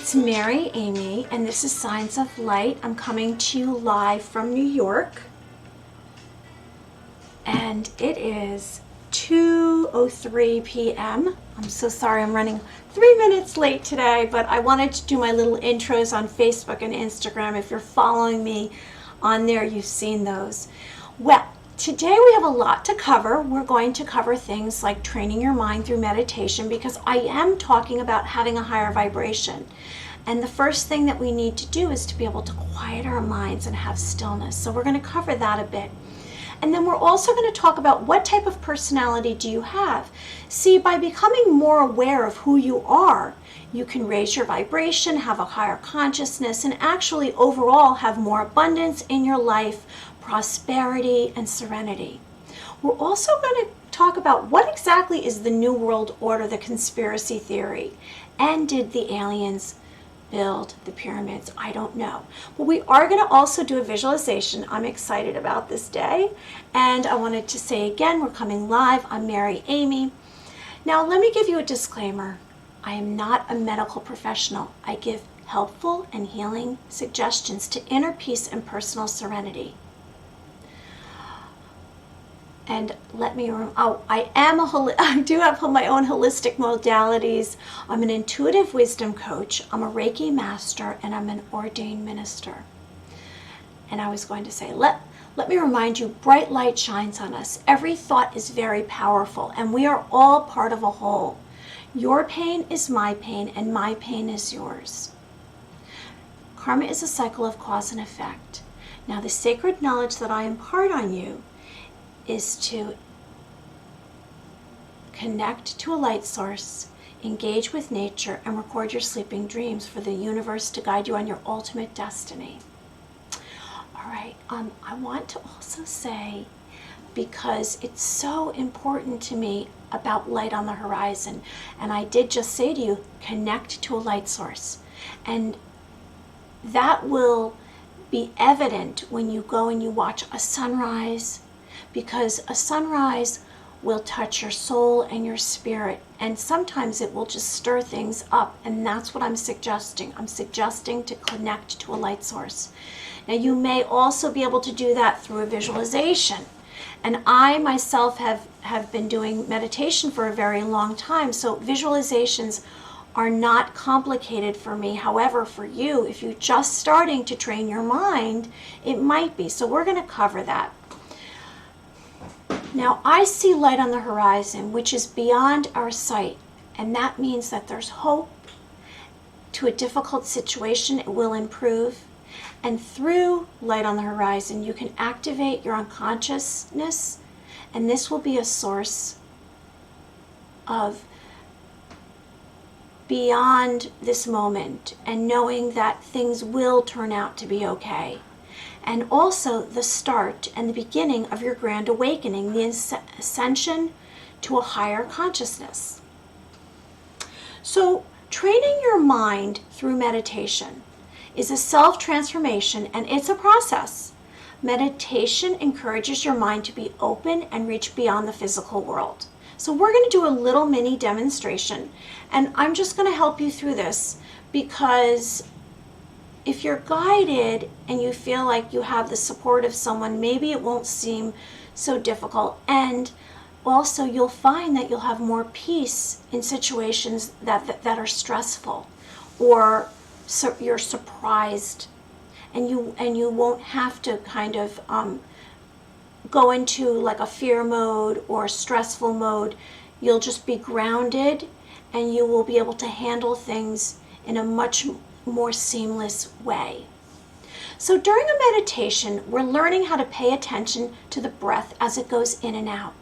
It's Mary Amy, and this is Signs of Light. I'm coming to you live from New York, and it is 2:03 p.m. I'm so sorry I'm running 3 minutes late today, but I wanted to do my little intros on Facebook and Instagram. If you're following me on there, you've seen those. Well, today we have a lot to cover. We're going to cover things like training your mind through meditation, because I am talking about having a higher vibration. And the first thing that we need to do is to be able to quiet our minds and have stillness. So we're going to cover that a bit. And then we're also going to talk about what type of personality do you have. See, by becoming more aware of who you are, you can raise your vibration, have a higher consciousness, and actually overall have more abundance in your life, prosperity, and serenity. We're also going to talk about what exactly is the New World Order, the conspiracy theory, and did the aliens build the pyramids? I don't know. But we are going to also do a visualization. I'm excited about this day. And I wanted to say again, we're coming live. I'm Mary Amy. Now, let me give you a disclaimer. I am not a medical professional. I give helpful and healing suggestions to inner peace and personal serenity. And let me, I do have my own holistic modalities. I'm an intuitive wisdom coach. I'm a Reiki master, and I'm an ordained minister. And I was going to say, let me remind you, bright light shines on us. Every thought is very powerful, and we are all part of a whole. Your pain is my pain, and my pain is yours. Karma is a cycle of cause and effect. Now, the sacred knowledge that I impart on you is to connect to a light source, engage with nature, and record your sleeping dreams for the universe to guide you on your ultimate destiny. All right, I want to also say, because it's so important to me about light on the horizon, and I did just say to you, connect to a light source. And that will be evident when you go and you watch a sunrise, because a sunrise will touch your soul and your spirit, and sometimes it will just stir things up, and that's what I'm suggesting. I'm suggesting to connect to a light source. Now, you may also be able to do that through a visualization, and I myself have been doing meditation for a very long time, so visualizations are not complicated for me. However, for you, if you're just starting to train your mind, it might be. So we're going to cover that. Now, I see light on the horizon, which is beyond our sight, and that means that there's hope to a difficult situation. It will improve, and through light on the horizon, you can activate your unconsciousness, and this will be a source of beyond this moment, and knowing that things will turn out to be okay. And also the start and the beginning of your grand awakening, the ascension to a higher consciousness. So training your mind through meditation is a self-transformation, and it's a process. Meditation encourages your mind to be open and reach beyond the physical world. So we're going to do a little mini demonstration, and I'm just going to help you through this, because if you're guided and you feel like you have the support of someone, maybe it won't seem so difficult. And also you'll find that you'll have more peace in situations that are stressful, or you're surprised, and you won't have to kind of go into like a fear mode or stressful mode. You'll just be grounded, and you will be able to handle things in a much more seamless way. So during a meditation, we're learning how to pay attention to the breath as it goes in and out.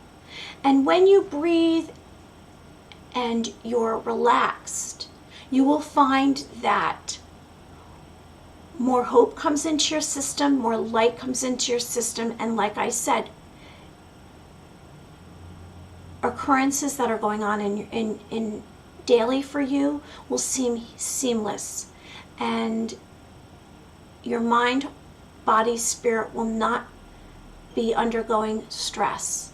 And when you breathe and you're relaxed, you will find that more hope comes into your system, more light comes into your system, and like I said, occurrences that are going on in daily for you will seem seamless. And your mind, body, spirit will not be undergoing stress.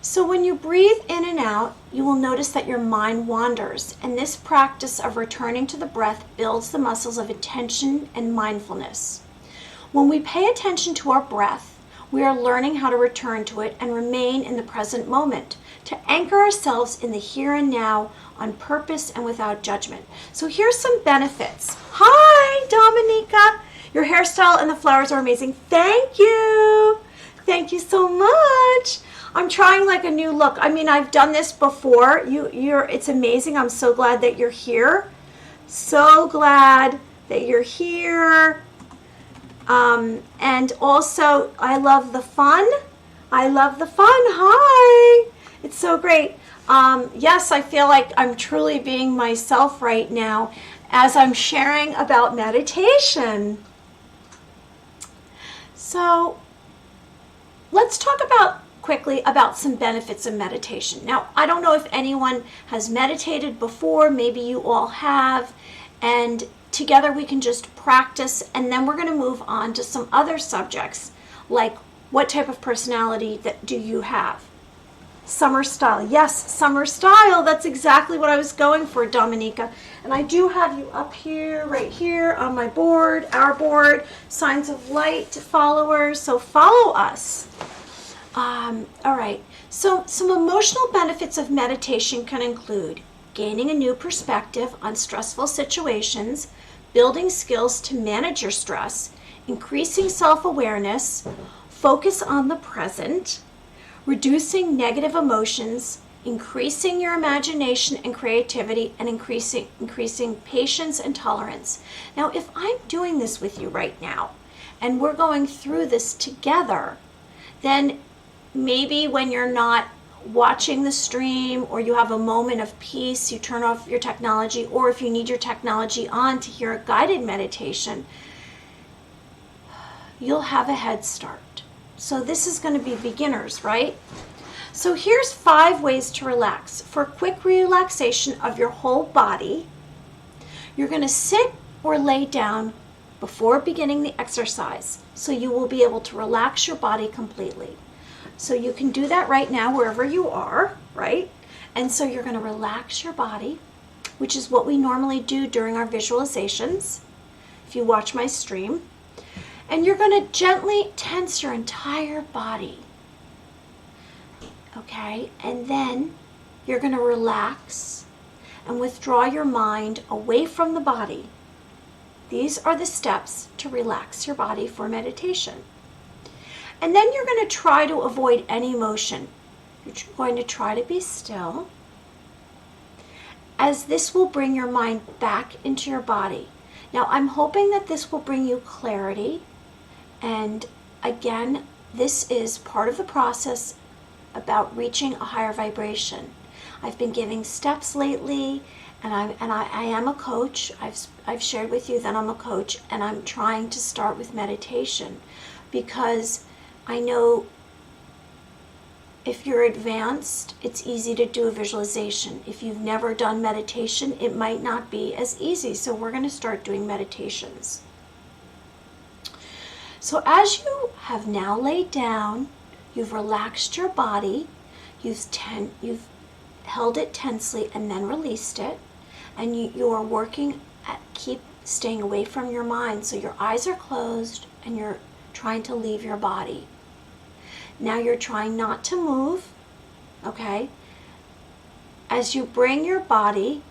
So when you breathe in and out, you will notice that your mind wanders, and this practice of returning to the breath builds the muscles of attention and mindfulness. When we pay attention to our breath, we are learning how to return to it and remain in the present moment, to anchor ourselves in the here and now on purpose and without judgment. So here's some benefits. Hi, Dominica. Your hairstyle and the flowers are amazing. Thank you. Thank you so much. I'm trying like a new look. I mean, I've done this before. It's amazing. I'm so glad that you're here. So glad that you're here. And also, I love the fun. I love the fun. Hi. It's so great. Yes, I feel like I'm truly being myself right now as I'm sharing about meditation. So let's talk quickly about some benefits of meditation. Now, I don't know if anyone has meditated before. Maybe you all have. And together we can just practice, and then we're going to move on to some other subjects, like what type of personality do you have? Summer style. Yes, summer style. That's exactly what I was going for, Dominica. And I do have you up here, right here on my board, our board, Signs of Light followers. So follow us. All right. So some emotional benefits of meditation can include gaining a new perspective on stressful situations, building skills to manage your stress, increasing self-awareness, focus on the present, reducing negative emotions, increasing your imagination and creativity, and increasing patience and tolerance. Now, if I'm doing this with you right now, and we're going through this together, then maybe when you're not watching the stream, or you have a moment of peace, you turn off your technology, or if you need your technology on to hear a guided meditation, you'll have a head start. So this is going to be beginners, right? So here's 5 ways to relax. For quick relaxation of your whole body, you're going to sit or lay down before beginning the exercise, so you will be able to relax your body completely. So you can do that right now wherever you are, right? And so you're going to relax your body, which is what we normally do during our visualizations, if you watch my stream. And you're going to gently tense your entire body. Okay? And then you're going to relax and withdraw your mind away from the body. These are the steps to relax your body for meditation. And then you're going to try to avoid any motion. You're going to try to be still, as this will bring your mind back into your body. Now, I'm hoping that this will bring you clarity. And again, this is part of the process about reaching a higher vibration. I've been giving steps lately, and I am a coach. I've shared with you that I'm a coach, and I'm trying to start with meditation, because I know if you're advanced, it's easy to do a visualization. If you've never done meditation, it might not be as easy. So we're going to start doing meditations. So as you have now laid down, you've relaxed your body, you've held it tensely and then released it, and you are working at keep staying away from your mind. So your eyes are closed and you're trying to leave your body. Now you're trying not to move, okay? As you bring your body,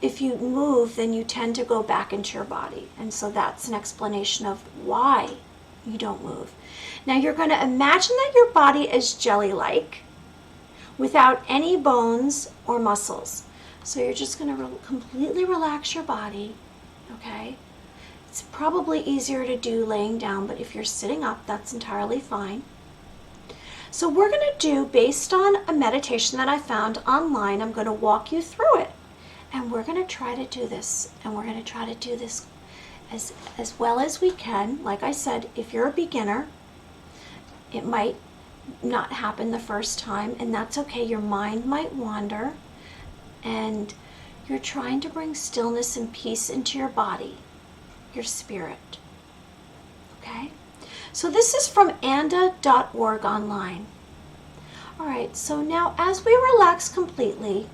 if you move, then you tend to go back into your body. And so that's an explanation of why you don't move. Now you're going to imagine that your body is jelly-like without any bones or muscles. So you're just going to completely relax your body, okay? It's probably easier to do laying down, but if you're sitting up, that's entirely fine. So we're going to do, based on a meditation that I found online, I'm going to walk you through it. And we're going to try to do this. And we're going to try to do this as well as we can. Like I said, if you're a beginner, it might not happen the first time, and that's okay. Your mind might wander, and you're trying to bring stillness and peace into your body, your spirit. Okay? So this is from anda.org online. All right, so now as we relax completely,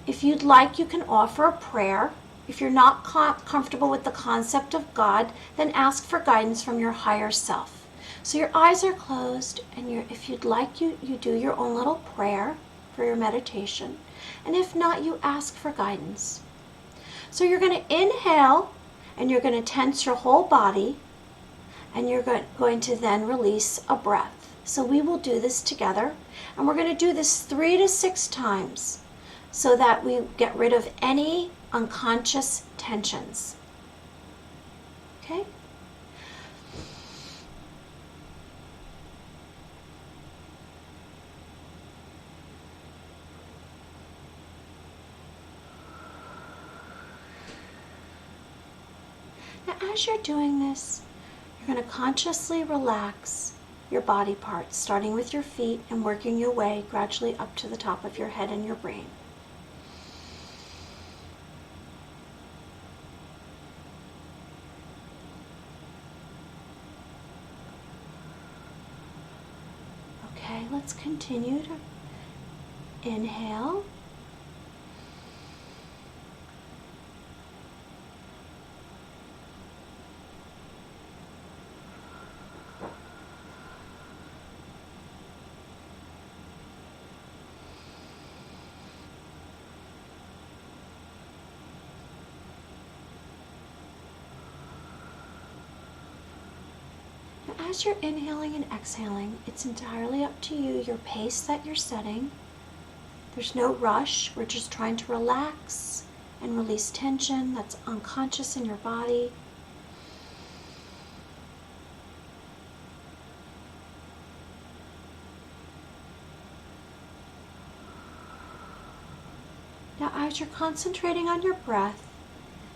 if you'd like, you can offer a prayer. If you're not comfortable with the concept of God, then ask for guidance from your higher self. So your eyes are closed, and if you'd like, you do your own little prayer for your meditation. And if not, you ask for guidance. So you're going to inhale, and you're going to tense your whole body, and you're going to then release a breath. So we will do this together, and we're going to do this 3 to 6 times so that we get rid of any unconscious tensions. Okay? Now, as you're doing this, you're going to consciously relax your body parts, starting with your feet and working your way gradually up to the top of your head and your brain. Okay, let's continue to inhale. As you're inhaling and exhaling, it's entirely up to you, your pace that you're setting. There's no rush. We're just trying to relax and release tension that's unconscious in your body. Now, as you're concentrating on your breath,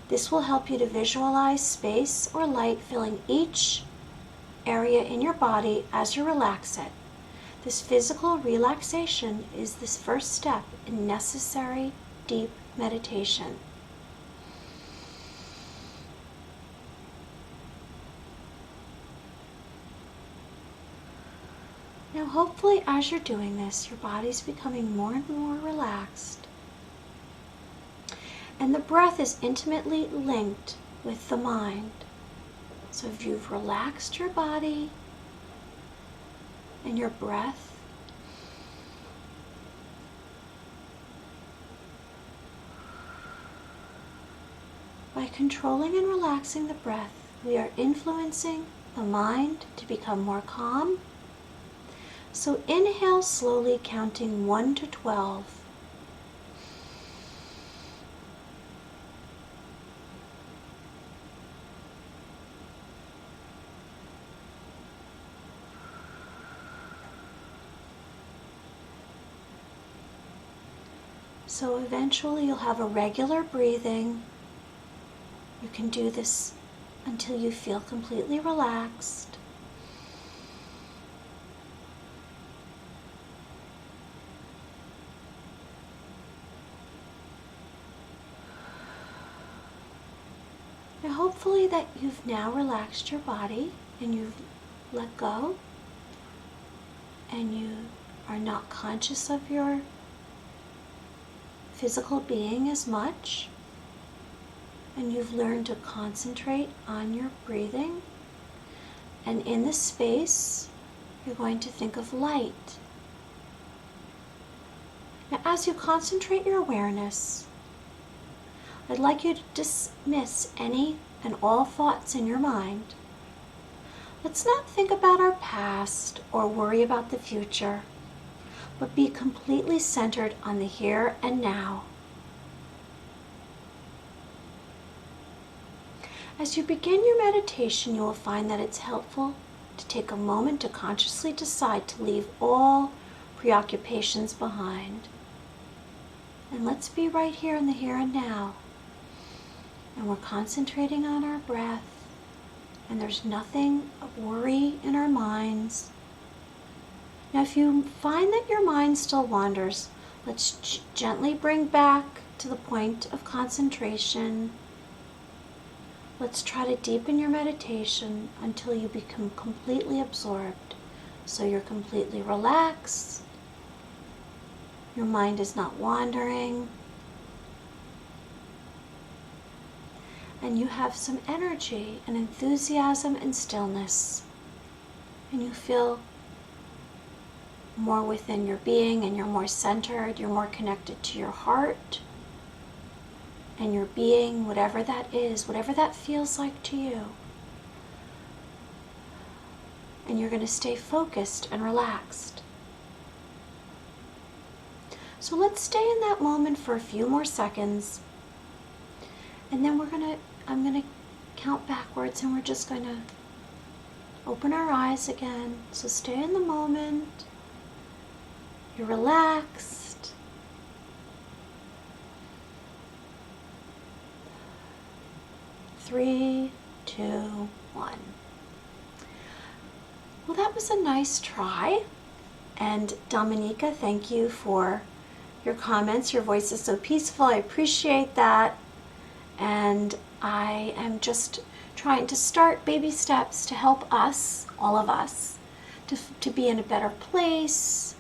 this will help you to visualize space or light filling each area in your body as you relax it. This physical relaxation is this first step in necessary deep meditation. Now, hopefully, as you're doing this, your body's becoming more and more relaxed. And the breath is intimately linked with the mind. So if you've relaxed your body and your breath, by controlling and relaxing the breath, we are influencing the mind to become more calm. So inhale slowly, counting 1 to 12. So eventually you'll have a regular breathing. You can do this until you feel completely relaxed. Now hopefully that you've now relaxed your body and you've let go and you are not conscious of your physical being as much, and you've learned to concentrate on your breathing. And in this space, you're going to think of light. Now, as you concentrate your awareness, I'd like you to dismiss any and all thoughts in your mind. Let's not think about our past or worry about the future, but be completely centered on the here and now. As you begin your meditation, you will find that it's helpful to take a moment to consciously decide to leave all preoccupations behind. And let's be right here in the here and now. And we're concentrating on our breath, and there's nothing of worry in our minds. Now, if you find that your mind still wanders, let's gently bring back to the point of concentration. Let's try to deepen your meditation until you become completely absorbed. So you're completely relaxed. Your mind is not wandering. And you have some energy and enthusiasm and stillness. And you feel more within your being, and you're more centered, you're more connected to your heart and your being, whatever that is, whatever that feels like to you. And you're going to stay focused and relaxed. So let's stay in that moment for a few more seconds. And then I'm going to count backwards, and we're just going to open our eyes again. So stay in the moment. You're relaxed. 3, 2, 1. Well, that was a nice try. And Dominica, thank you for your comments. Your voice is so peaceful. I appreciate that. And I am just trying to start baby steps to help us, all of us, to be in a better place,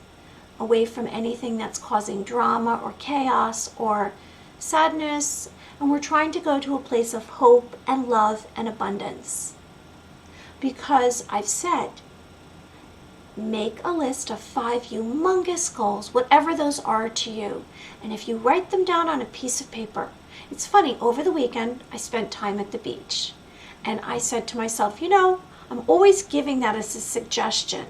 away from anything that's causing drama or chaos or sadness. And we're trying to go to a place of hope and love and abundance. Because I've said, make a list of 5 humongous goals, whatever those are to you. And if you write them down on a piece of paper, it's funny, over the weekend, I spent time at the beach. And I said to myself, I'm always giving that as a suggestion.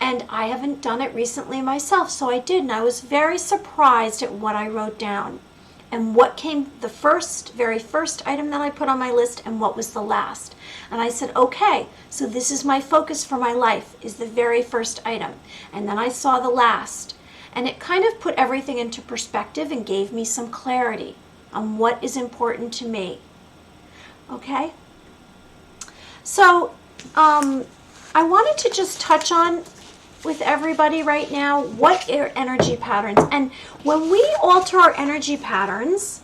And I haven't done it recently myself, so I did. And I was very surprised at what I wrote down. And what came the very first item that I put on my list, and what was the last. And I said, okay, so this is my focus for my life, is the very first item. And then I saw the last. And it kind of put everything into perspective and gave me some clarity on what is important to me. Okay? So, I wanted to just touch on with everybody right now what are energy patterns. And when we alter our energy patterns,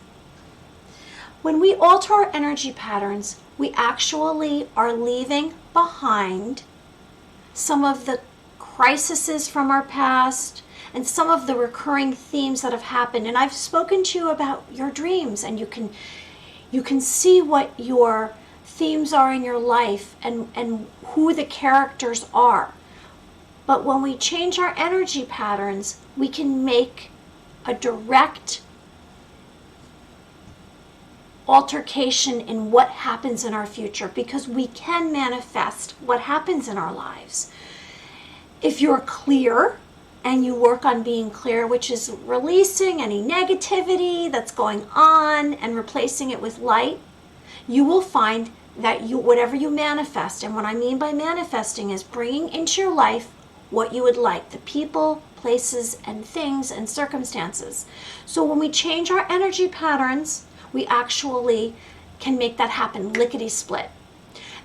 we actually are leaving behind some of the crises from our past and some of the recurring themes that have happened. And I've spoken to you about your dreams, and you can see what your themes are in your life and who the characters are. But when we change our energy patterns, we can make a direct altercation in what happens in our future, because we can manifest what happens in our lives. If you're clear and you work on being clear, which is releasing any negativity that's going on and replacing it with light, you will find that whatever you manifest, and what I mean by manifesting is bringing into your life what you would like, the people, places, and things and circumstances. So when we change our energy patterns, we actually can make that happen, lickety-split.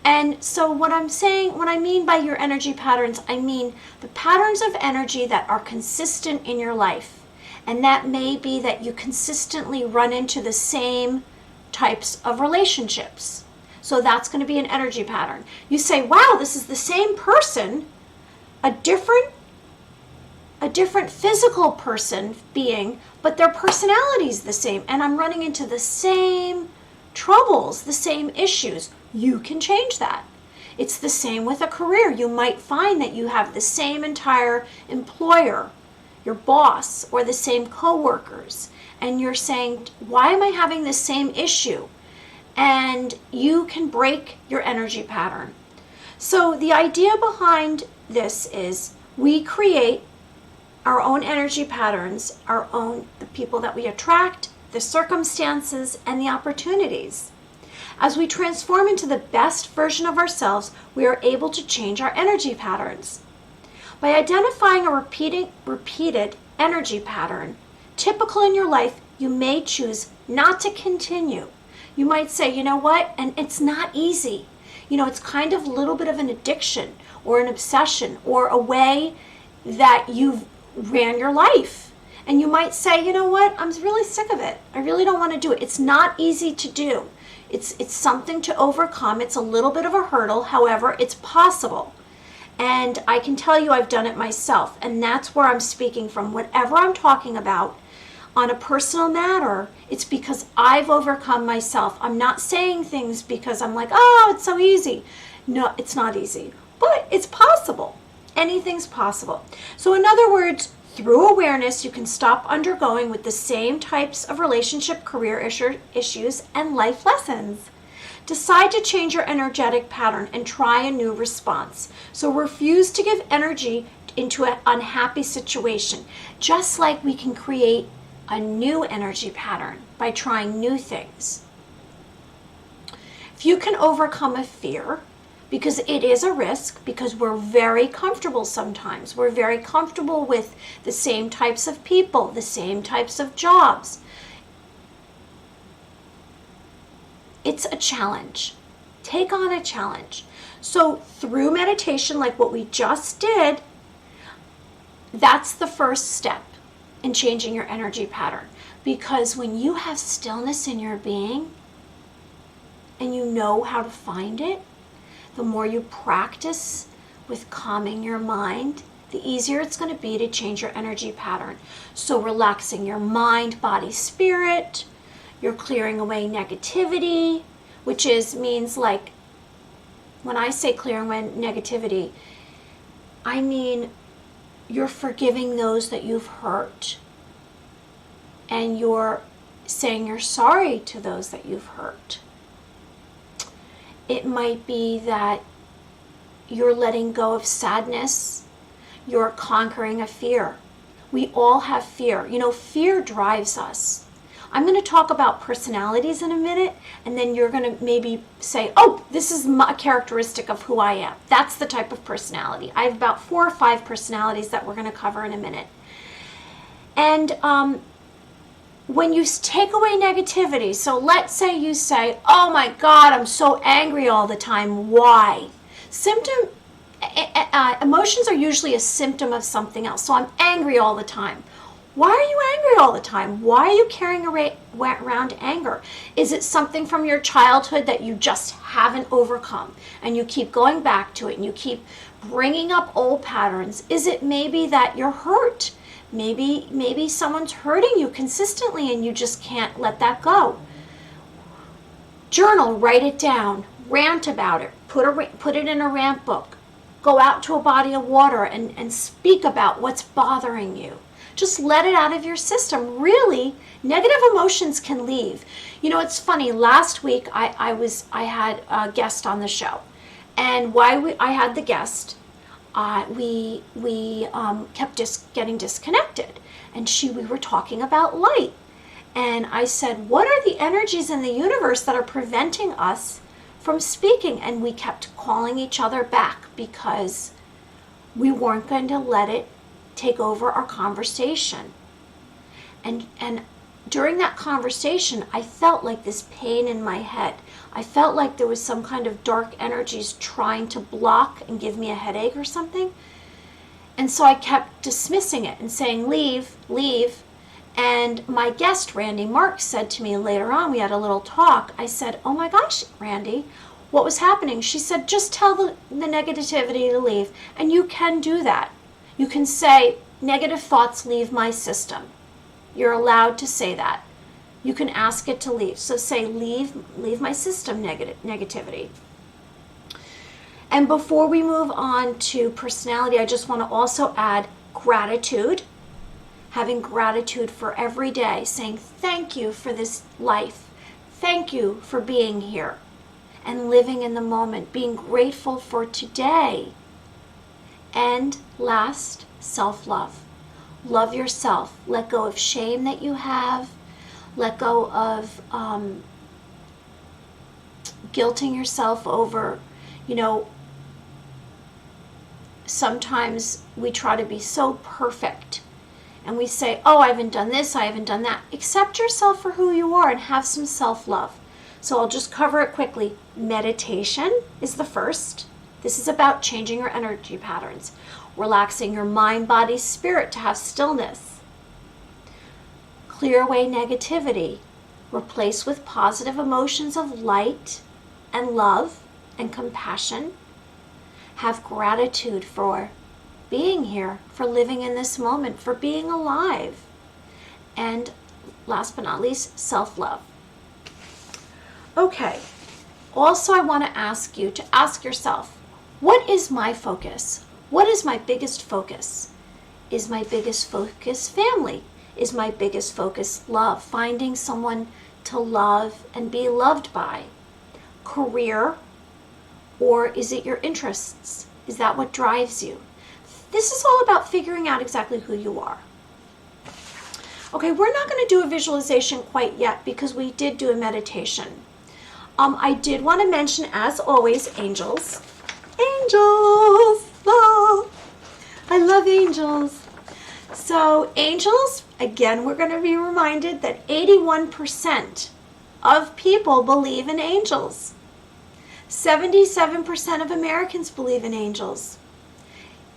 And so what I mean by your energy patterns, I mean the patterns of energy that are consistent in your life. And that may be that you consistently run into the same types of relationships. So that's going to be an energy pattern. You say, wow, this is the same person, a different physical being, but their personality is the same, and I'm running into the same troubles, the same issues. You can change that. It's the same with a career. You might find that you have the same entire employer, your boss, or the same coworkers, and you're saying, why am I having the same issue? And you can break your energy pattern. So the idea behind this is we create our own energy patterns, the people that we attract, the circumstances, and the opportunities. As we transform into the best version of ourselves, we are able to change our energy patterns. By identifying a repeated energy pattern typical in your life, you may choose not to continue. You might say, you know what, and it's not easy. It's kind of a little bit of an addiction or an obsession or a way that you've ran your life. And you might say, you know what, I'm really sick of it. I really don't want to do it. It's not easy to do. It's something to overcome. It's a little bit of a hurdle. However, it's possible. And I can tell you I've done it myself. And that's where I'm speaking from. Whatever I'm talking about on a personal matter, it's because I've overcome myself. I'm not saying things because I'm like, oh, it's so easy. No, it's not easy. But it's possible. Anything's possible. So in other words, through awareness, you can stop undergoing with the same types of relationship, career issues, and life lessons. Decide to change your energetic pattern and try a new response. So refuse to give energy into an unhappy situation, just like we can create a new energy pattern by trying new things. If you can overcome a fear, because it is a risk, because we're very comfortable sometimes. We're very comfortable with the same types of people, the same types of jobs. It's a challenge. Take on a challenge. So through meditation, like what we just did, that's the first step in changing your energy pattern. Because when you have stillness in your being and you know how to find it, the more you practice with calming your mind, the easier it's going to be to change your energy pattern. So relaxing your mind, body, spirit, you're clearing away negativity, which means like, when I say clearing away negativity, I mean you're forgiving those that you've hurt. And you're saying you're sorry to those that you've hurt. It might be that you're letting go of sadness. You're conquering a fear. We all have fear. You know, fear drives us. I'm going to talk about personalities in a minute, and then you're going to maybe say, oh, this is a characteristic of who I am. That's the type of personality. I have about 4 or 5 personalities that we're going to cover in a minute. And when you take away negativity, so let's say you say, oh my God, I'm so angry all the time. Why? Emotions are usually a symptom of something else. So I'm angry all the time. Why are you angry all the time? Why are you carrying around anger? Is it something from your childhood that you just haven't overcome and you keep going back to it and you keep bringing up old patterns? Is it maybe that you're hurt? Maybe someone's hurting you consistently and you just can't let that go. Journal, write it down, rant about it, put it in a rant book. Go out to a body of water and speak about what's bothering you. Just let it out of your system. Really, negative emotions can leave. You know, it's funny. Last week I had a guest on the show, and I had the guest, we kept getting disconnected, and we were talking about light, and I said, what are the energies in the universe that are preventing us from speaking? And we kept calling each other back because we weren't going to let it take over our conversation. And during that conversation, I felt like this pain in my head. I felt like there was some kind of dark energies trying to block and give me a headache or something. And so I kept dismissing it and saying, leave, leave. And my guest, Randy Marks, said to me later on, we had a little talk. I said, oh my gosh, Randy, what was happening? She said, just tell the negativity to leave. And you can do that. You can say, negative thoughts leave my system. You're allowed to say that. You can ask it to leave. So say, leave my system, negativity. And before we move on to personality, I just want to also add gratitude. Having gratitude for every day, saying thank you for this life. Thank you for being here and living in the moment, being grateful for today. And last, self-love. Love yourself. Let go of shame that you have. Let go of guilting yourself over, sometimes we try to be so perfect. And we say, oh, I haven't done this, I haven't done that. Accept yourself for who you are and have some self-love. So I'll just cover it quickly. Meditation is the first. This is about changing your energy patterns. Relaxing your mind, body, spirit to have stillness. Clear away negativity. Replace with positive emotions of light and love and compassion. Have gratitude for being here, for living in this moment, for being alive. And last but not least, self-love. Okay. Also, I want to ask you to ask yourself, what is my focus? What is my biggest focus? Is my biggest focus family? Is my biggest focus love? Finding someone to love and be loved by? Career? Or is it your interests? Is that what drives you? This is all about figuring out exactly who you are. Okay, we're not going to do a visualization quite yet because we did do a meditation. I did want to mention, as always, angels. Angels! Oh, I love angels. So angels, again, we're going to be reminded that 81% of people believe in angels. 77% of Americans believe in angels.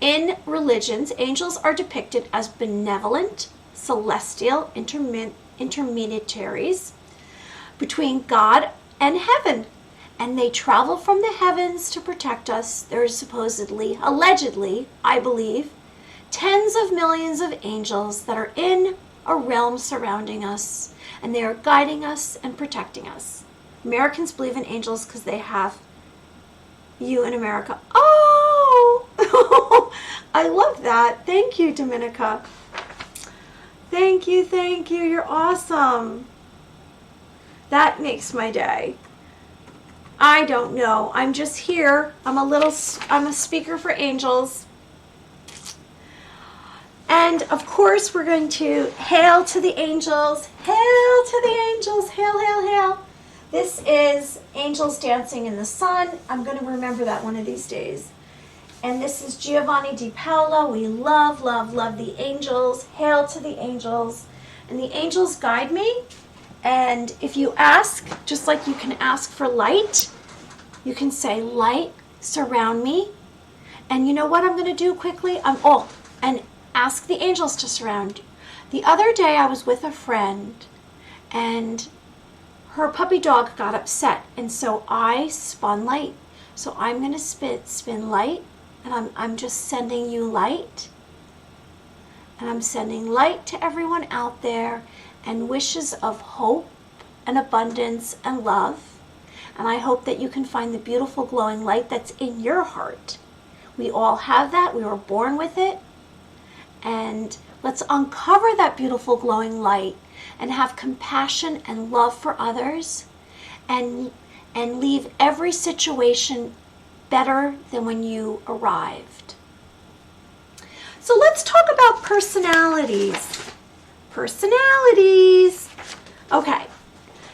In religions, angels are depicted as benevolent, celestial intermediaries between God and heaven, and they travel from the heavens to protect us. There's supposedly, allegedly, I believe, tens of millions of angels that are in a realm surrounding us, and they are guiding us and protecting us. Americans believe in angels because they have you in America. Oh, I love that. Thank you, Dominica. Thank you, you're awesome. That makes my day. I don't know. I'm just here. I'm a speaker for angels. And of course, we're going to hail to the angels. Hail to the angels. Hail, hail, hail. This is Angels Dancing in the Sun. I'm going to remember that one of these days. And this is Giovanni Di Paolo. We love, love, love the angels. Hail to the angels. And the angels guide me. And if you ask, just like you can ask for light, you can say, light, surround me. And you know what I'm going to do quickly? And ask the angels to surround you. The other day I was with a friend, and her puppy dog got upset. And so I spun light. So I'm going to spin light, and I'm just sending you light. And I'm sending light to everyone out there, and wishes of hope and abundance and love. And I hope that you can find the beautiful glowing light that's in your heart. We all have that. We were born with it. And let's uncover that beautiful glowing light and have compassion and love for others, and leave every situation better than when you arrived. So let's talk about personalities. Personalities. Okay,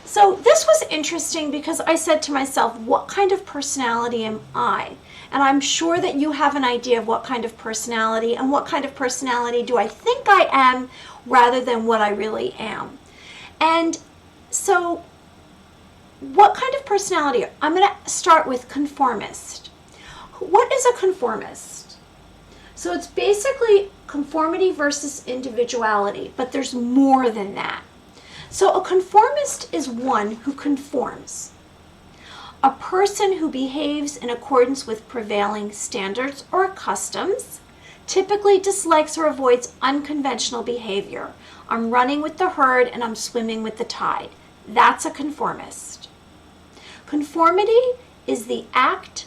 so this was interesting because I said to myself, what kind of personality am I? And I'm sure that you have an idea of what kind of personality, and what kind of personality do I think I am rather than what I really am. And so what kind of personality? I'm going to start with conformist. What is a conformist? So it's basically conformity versus individuality, but there's more than that. So a conformist is one who conforms. A person who behaves in accordance with prevailing standards or customs, typically dislikes or avoids unconventional behavior. I'm running with the herd and I'm swimming with the tide. That's a conformist. Conformity is the act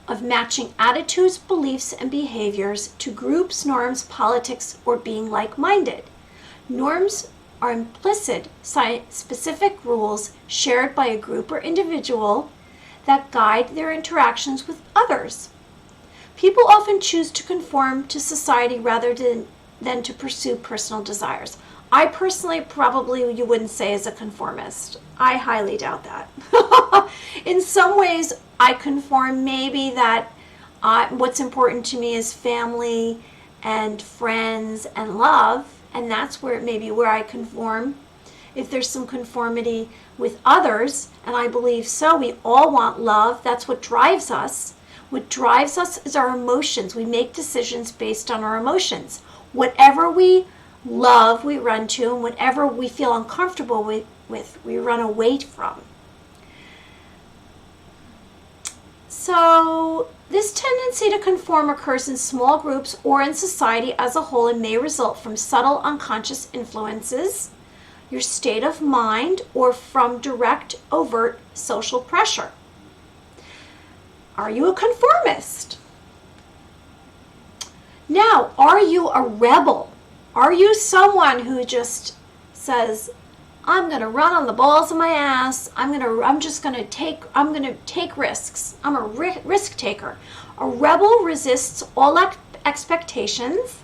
of matching attitudes, beliefs, and behaviors to groups, norms, politics, or being like-minded. Norms are implicit, specific rules shared by a group or individual that guide their interactions with others. People often choose to conform to society rather than to pursue personal desires. I personally, probably you wouldn't say as a conformist. I highly doubt that. In some ways, I conform maybe that what's important to me is family and friends and love, and that's where I conform. If there's some conformity with others, and I believe so, we all want love. That's what drives us. What drives us is our emotions. We make decisions based on our emotions. Whatever we love we run to, and whatever we feel uncomfortable with we run away from. So this tendency to conform occurs in small groups or in society as a whole and may result from subtle unconscious influences, your state of mind, or from direct, overt social pressure. Are you a conformist? Now, are you a rebel? Are you someone who just says, I'm going to run on the balls of my ass. I'm going to take risks. I'm a risk taker. A rebel resists all expectations,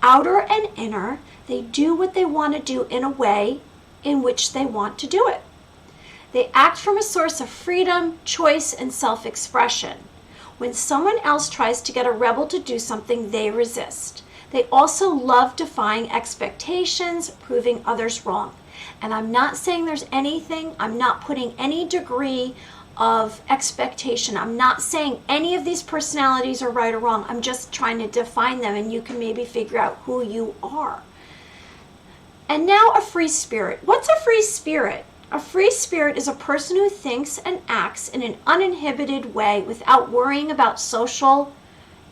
outer and inner. They do what they want to do in a way in which they want to do it. They act from a source of freedom, choice, and self-expression. When someone else tries to get a rebel to do something, they resist. They also love defying expectations, proving others wrong. And I'm not saying there's anything, I'm not putting any degree of expectation. I'm not saying any of these personalities are right or wrong. I'm just trying to define them, and you can maybe figure out who you are. And now a free spirit. What's a free spirit? A free spirit is a person who thinks and acts in an uninhibited way without worrying about social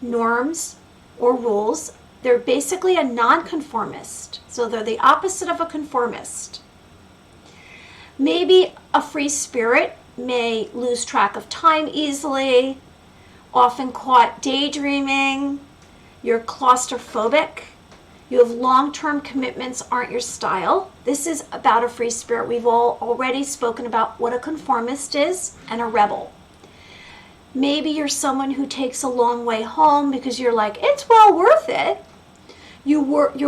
norms or rules. They're basically a nonconformist. So they're the opposite of a conformist. Maybe a free spirit may lose track of time easily, often caught daydreaming. You're claustrophobic. You have long-term commitments aren't your style. This is about a free spirit. We've all already spoken about what a conformist is and a rebel. Maybe you're someone who takes a long way home because you're like, it's well worth it. Your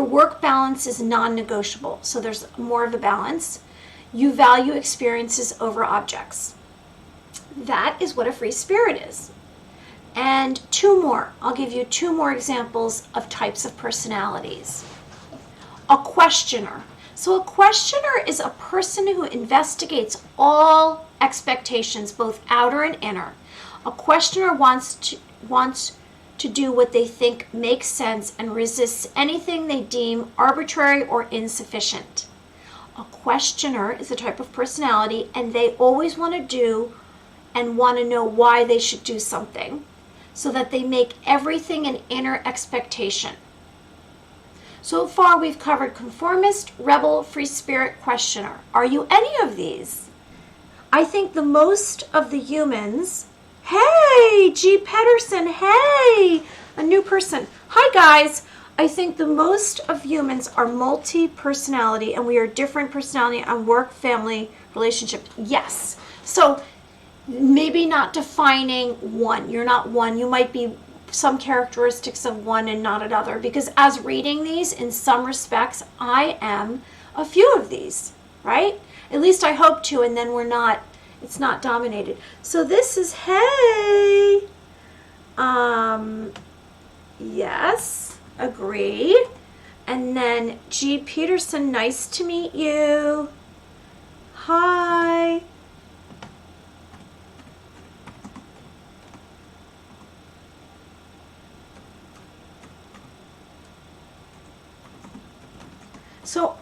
work balance is non-negotiable, so there's more of a balance. You value experiences over objects. That is what a free spirit is. And two more. I'll give you two more examples of types of personalities. A questioner. So a questioner is a person who investigates all expectations, both outer and inner. A questioner wants to do what they think makes sense and resists anything they deem arbitrary or insufficient. A questioner is a type of personality, and they always want to do and want to know why they should do something, so that they make everything an inner expectation. So far we've covered conformist, rebel, free spirit, questioner. Are you any of these? I think the most of the humans... Hey, G. Pedersen, hey, a new person. Hi guys. I think the most of humans are multi-personality, and we are different personality on work, family, relationships. Yes. So maybe not defining one. You're not one. You might be some characteristics of one and not another, because as reading these, in some respects, I am a few of these, right? At least I hope to, and then it's not dominated. So this is, hey, yes, agree. And then G. Peterson, nice to meet you. Hi. So,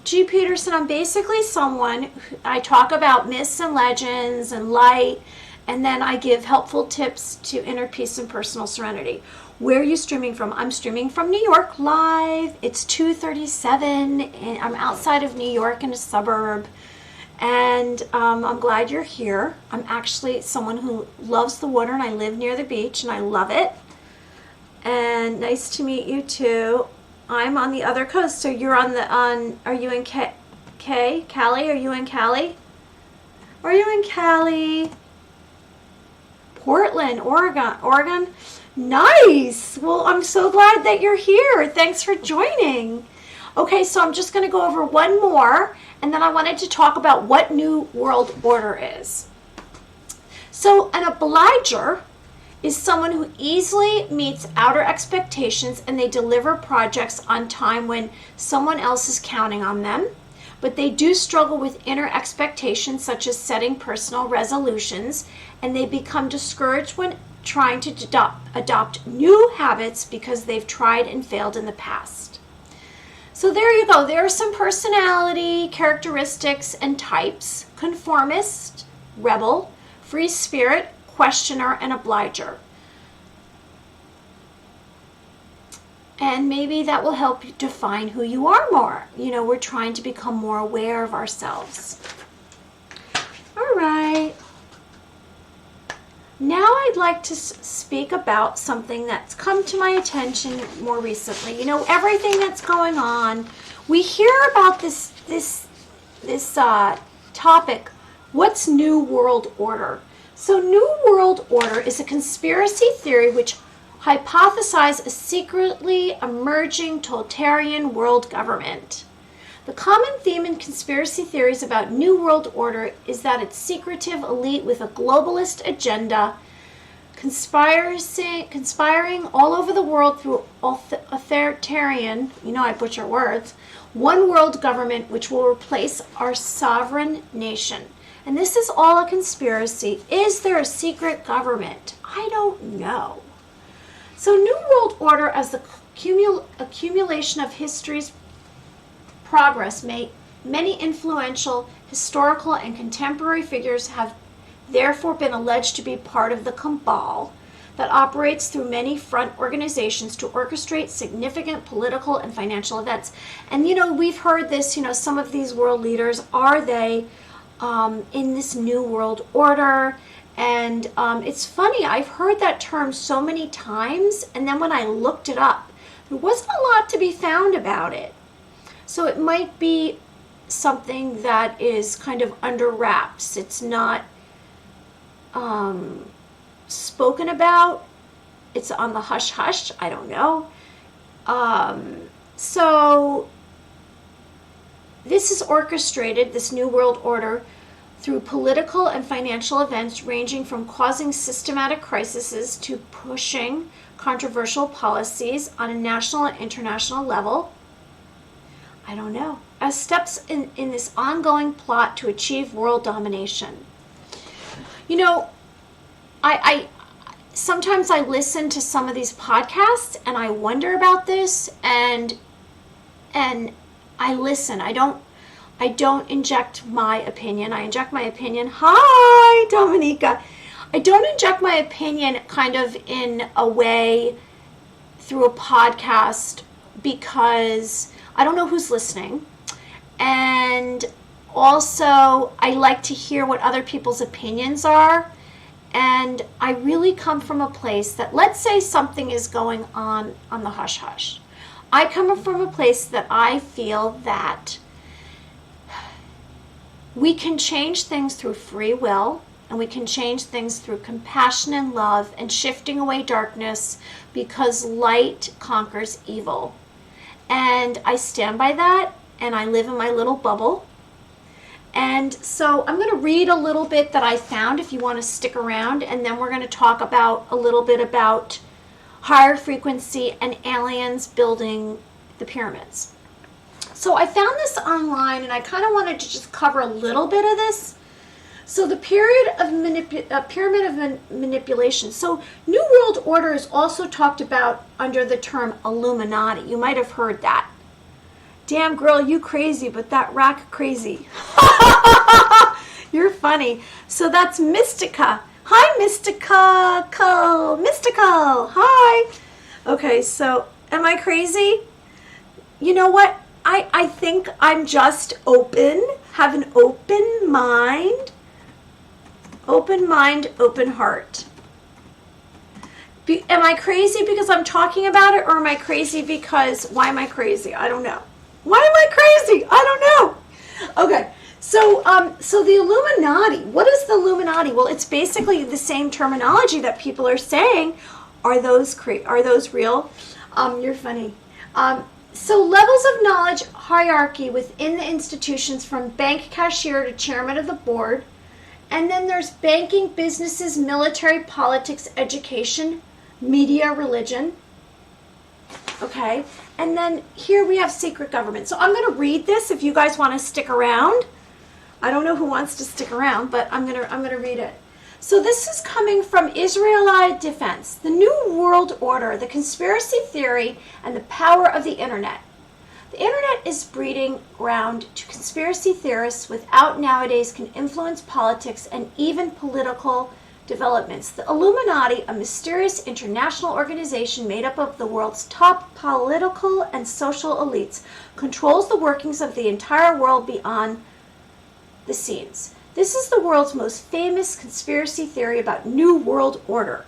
G. Peterson, I'm basically someone, I talk about myths and legends and light, and then I give helpful tips to inner peace and personal serenity. Where are you streaming from? I'm streaming from New York live. It's 2:37, and I'm outside of New York in a suburb, and I'm glad you're here. I'm actually someone who loves the water, and I live near the beach, and I love it. And nice to meet you too. I'm on the other coast, so you're are you in Cali? Are you in Cali? Are you in Cali? Portland, Oregon? Nice! Well, I'm so glad that you're here. Thanks for joining. Okay, so I'm just going to go over one more, and then I wanted to talk about what New World Order is. So an obliger is someone who easily meets outer expectations, and they deliver projects on time when someone else is counting on them. But they do struggle with inner expectations, such as setting personal resolutions, and they become discouraged when trying to adopt new habits because they've tried and failed in the past. So there you go. There are some personality characteristics and types: conformist, rebel, free spirit, questioner, and obliger. And maybe that will help you define who you are more. You know, we're trying to become more aware of ourselves. All right. Now I'd like to speak about something that's come to my attention more recently. You know, everything that's going on, we hear about this topic, what's New World Order? So New World Order is a conspiracy theory which hypothesizes a secretly emerging totalitarian world government. The common theme in conspiracy theories about New World Order is that it's secretive elite with a globalist agenda, conspiring all over the world through authoritarian, you know I butcher words, one world government which will replace our sovereign nation. And this is all a conspiracy. Is there a secret government? I don't know. So New World Order, as the accumulation of history's progress, many influential historical and contemporary figures have therefore been alleged to be part of the cabal that operates through many front organizations to orchestrate significant political and financial events. And you know, we've heard this, you know, some of these world leaders, are they in this New World Order? And it's funny, I've heard that term so many times, and then when I looked it up, there wasn't a lot to be found about it. So it might be something that is kind of under wraps. It's not spoken about. It's on the hush-hush. I don't know. So this is orchestrated, this New World Order, through political and financial events ranging from causing systematic crises to pushing controversial policies on a national and international level. I don't know. As steps in this ongoing plot to achieve world domination. You know, I sometimes I listen to some of these podcasts and I wonder about this, and I listen. I don't inject my opinion. I inject my opinion. Hi, Dominica. I don't inject my opinion kind of in a way through a podcast because I don't know who's listening. And also, I like to hear what other people's opinions are. And I really come from a place that, let's say something is going on the hush-hush. I come from a place that I feel that we can change things through free will, and we can change things through compassion and love and shifting away darkness, because light conquers evil. And I stand by that, and I live in my little bubble. And so I'm going to read a little bit that I found if you want to stick around, and then we're going to talk about a little bit about higher frequency and aliens building the pyramids. So I found this online, and I kind of wanted to just cover a little bit of this. So the pyramid of manipulation. So New World Order is also talked about under the term Illuminati. You might have heard that. Damn girl, you crazy, but that rack crazy. You're funny. So that's Mystica. Hi, Mystical. Hi. Okay, so am I crazy? You know what? I think I'm just open, have an open mind, open heart. Am I crazy because I'm talking about it, or am I crazy because, why am I crazy? I don't know. Why am I crazy? I don't know. Okay, so the Illuminati, what is the Illuminati? Well, it's basically the same terminology that people are saying. Are those real? You're funny. So levels of knowledge hierarchy within the institutions, from bank cashier to chairman of the board. And then there's banking, businesses, military, politics, education, media, religion. Okay. And then here we have secret government. So I'm going to read this if you guys want to stick around. I don't know who wants to stick around, but I'm going to read it. So this is coming from Israelite Defense, the New World Order, the conspiracy theory, and the power of the internet. The internet is breeding ground to conspiracy theorists without nowadays can influence politics and even political developments. The Illuminati, a mysterious international organization made up of the world's top political and social elites, controls the workings of the entire world beyond the scenes. This is the world's most famous conspiracy theory about New World Order.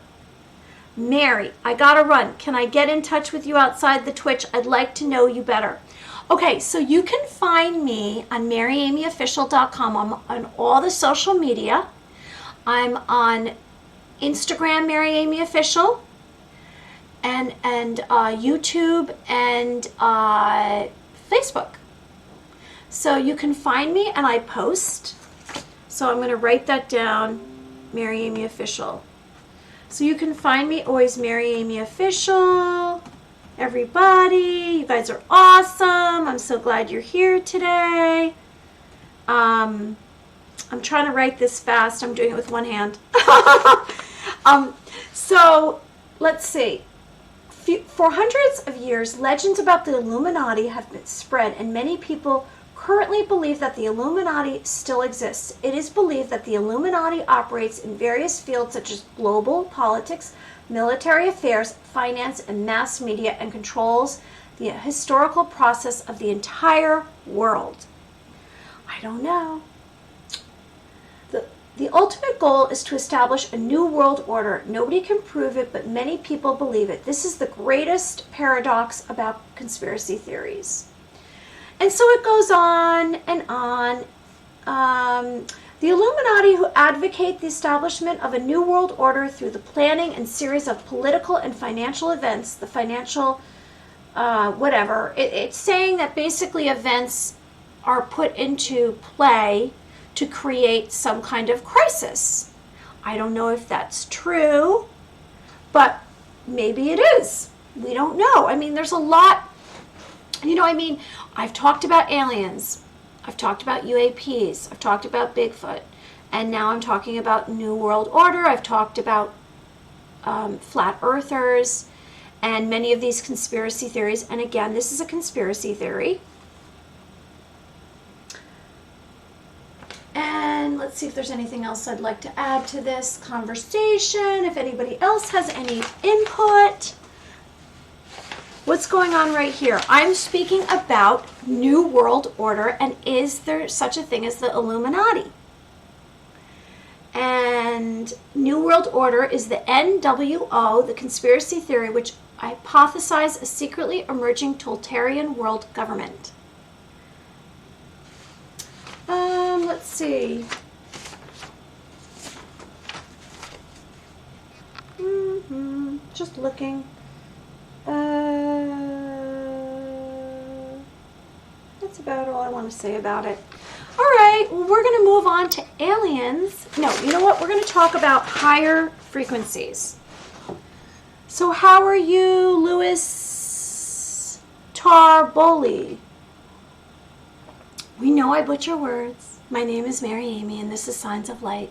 Mary, I gotta run. Can I get in touch with you outside the Twitch? I'd like to know you better. Okay, so you can find me on MaryAmyOfficial.com. I'm on all the social media. I'm on Instagram, MaryAmyOfficial, and YouTube and Facebook. So you can find me, and I post. So I'm going to write that down, MaryAmyOfficial. So you can find me always MaryAmyOfficial. Everybody, you guys are awesome. I'm so glad you're here today. I'm trying to write this fast. I'm doing it with one hand. So let's see. For hundreds of years, legends about the Illuminati have been spread, and many people currently believe that the Illuminati still exists. It is believed that the Illuminati operates in various fields such as global politics, military affairs, finance, and mass media, and controls the historical process of the entire world. I don't know. The ultimate goal is to establish a new world order. Nobody can prove it, but many people believe it. This is the greatest paradox about conspiracy theories. And so it goes on and on. The Illuminati, who advocate the establishment of a new world order through the planning and series of political and financial events, the financial whatever, it's saying that basically events are put into play to create some kind of crisis. I don't know if that's true, but maybe it is. We don't know. I mean, there's a lot, I've talked about aliens. I've talked about UAPs. I've talked about Bigfoot. And now I'm talking about New World Order. I've talked about flat earthers and many of these conspiracy theories. And again, this is a conspiracy theory. And let's see if there's anything else I'd like to add to this conversation. If anybody else has any input. What's going on right here? I'm speaking about New World Order, and is there such a thing as the Illuminati? And New World Order is the NWO, the conspiracy theory which hypothesizes a secretly emerging totalitarian world government. Let's see. Just looking. That's about all I want to say about it. All right, well, we're going to move on to aliens. No, you know what? We're going to talk about higher frequencies. So how are you, Louis Tarboli? We know I butcher words. My name is Mary Amy, and this is Signs of Light.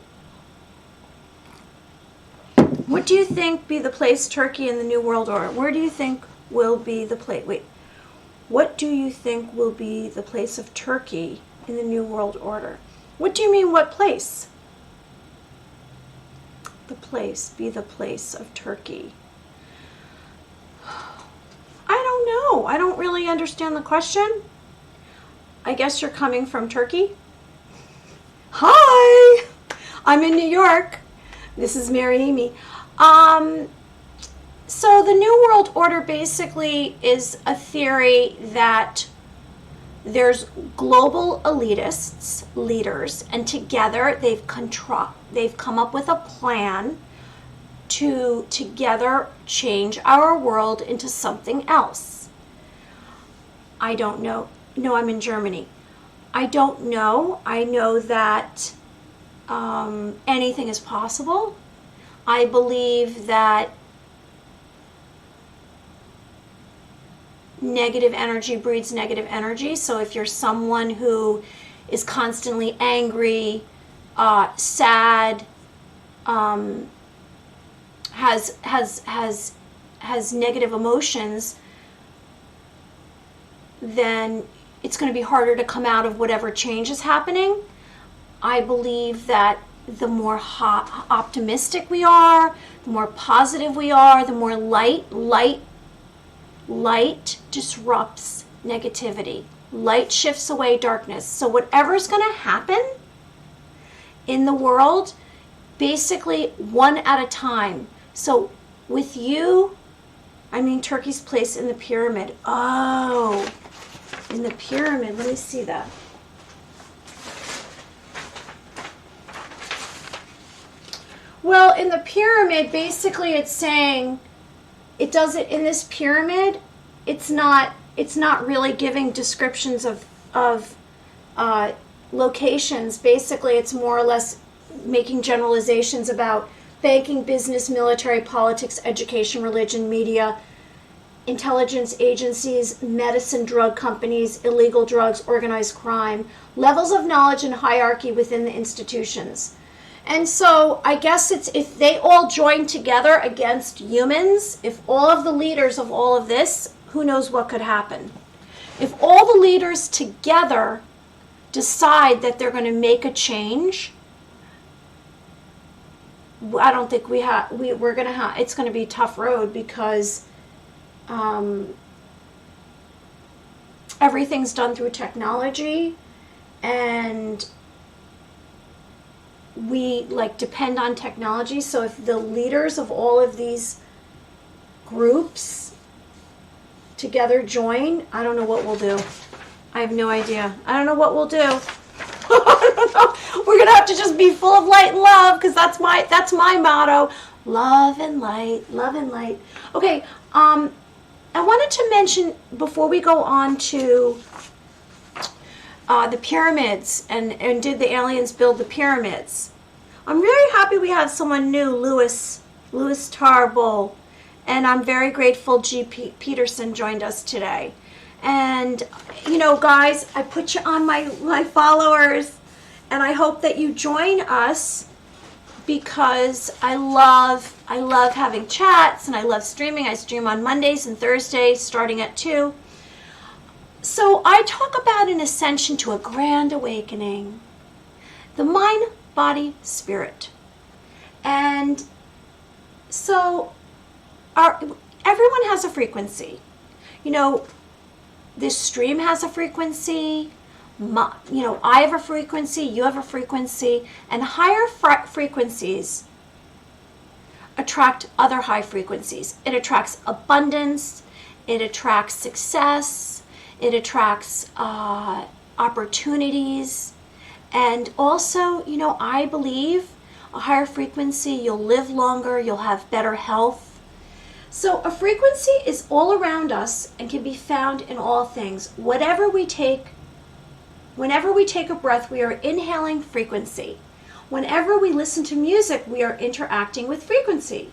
What do you think be the place Turkey in the New World Order? Where do you think will be the place? Wait. What do you think will be the place of Turkey in the New World Order? What do you mean, what place? The place, be the place of Turkey. I don't know. I don't really understand the question. I guess you're coming from Turkey? Hi! I'm in New York. This is Mary Amy. So the New World Order basically is a theory that there's global elitists, leaders, and together they've come up with a plan to together change our world into something else. I don't know. No, I'm in Germany. I don't know. I know that anything is possible. I believe that negative energy breeds negative energy. So if you're someone who is constantly angry, sad, has negative emotions, then it's going to be harder to come out of whatever change is happening. I believe that the more optimistic we are, the more positive we are, the more light disrupts negativity. Light shifts away darkness. So whatever's going to happen in the world, basically one at a time. So with you, I mean Turkey's place in the pyramid. Oh, in the pyramid. Let me see that. Well, in the pyramid, basically it's saying it doesn't, in this pyramid, it's not really giving descriptions of locations. Basically, it's more or less making generalizations about banking, business, military, politics, education, religion, media, intelligence agencies, medicine, drug companies, illegal drugs, organized crime, levels of knowledge and hierarchy within the institutions. And so I guess it's if they all join together against humans, if all of the leaders of all of this, who knows what could happen. If all the leaders together decide that they're going to make a change, I don't think we're going to have, it's going to be a tough road because everything's done through technology and we depend on technology. So if the leaders of all of these groups together join, I don't know what we'll do. I have no idea. I don't know what we'll do. I don't know. We're gonna have to just be full of light and love, because that's my motto. Love and light, love and light. Okay, I wanted to mention before we go on to the pyramids and did the aliens build the pyramids? I'm very happy we have someone new, Louis Tarbol, and I'm very grateful G.P. Peterson joined us today. And guys, I put you on my followers, and I hope that you join us because I love having chats and I love streaming. I stream on Mondays and Thursdays starting at 2. So I talk about an ascension to a grand awakening, the mind, body, spirit. And so everyone has a frequency. This stream has a frequency. I have a frequency, you have a frequency, and higher frequencies attract other high frequencies. It attracts abundance, it attracts success, it attracts opportunities, and also, I believe a higher frequency, you'll live longer, you'll have better health. So a frequency is all around us and can be found in all things. Whenever we take a breath, we are inhaling frequency. Whenever we listen to music, we are interacting with frequency.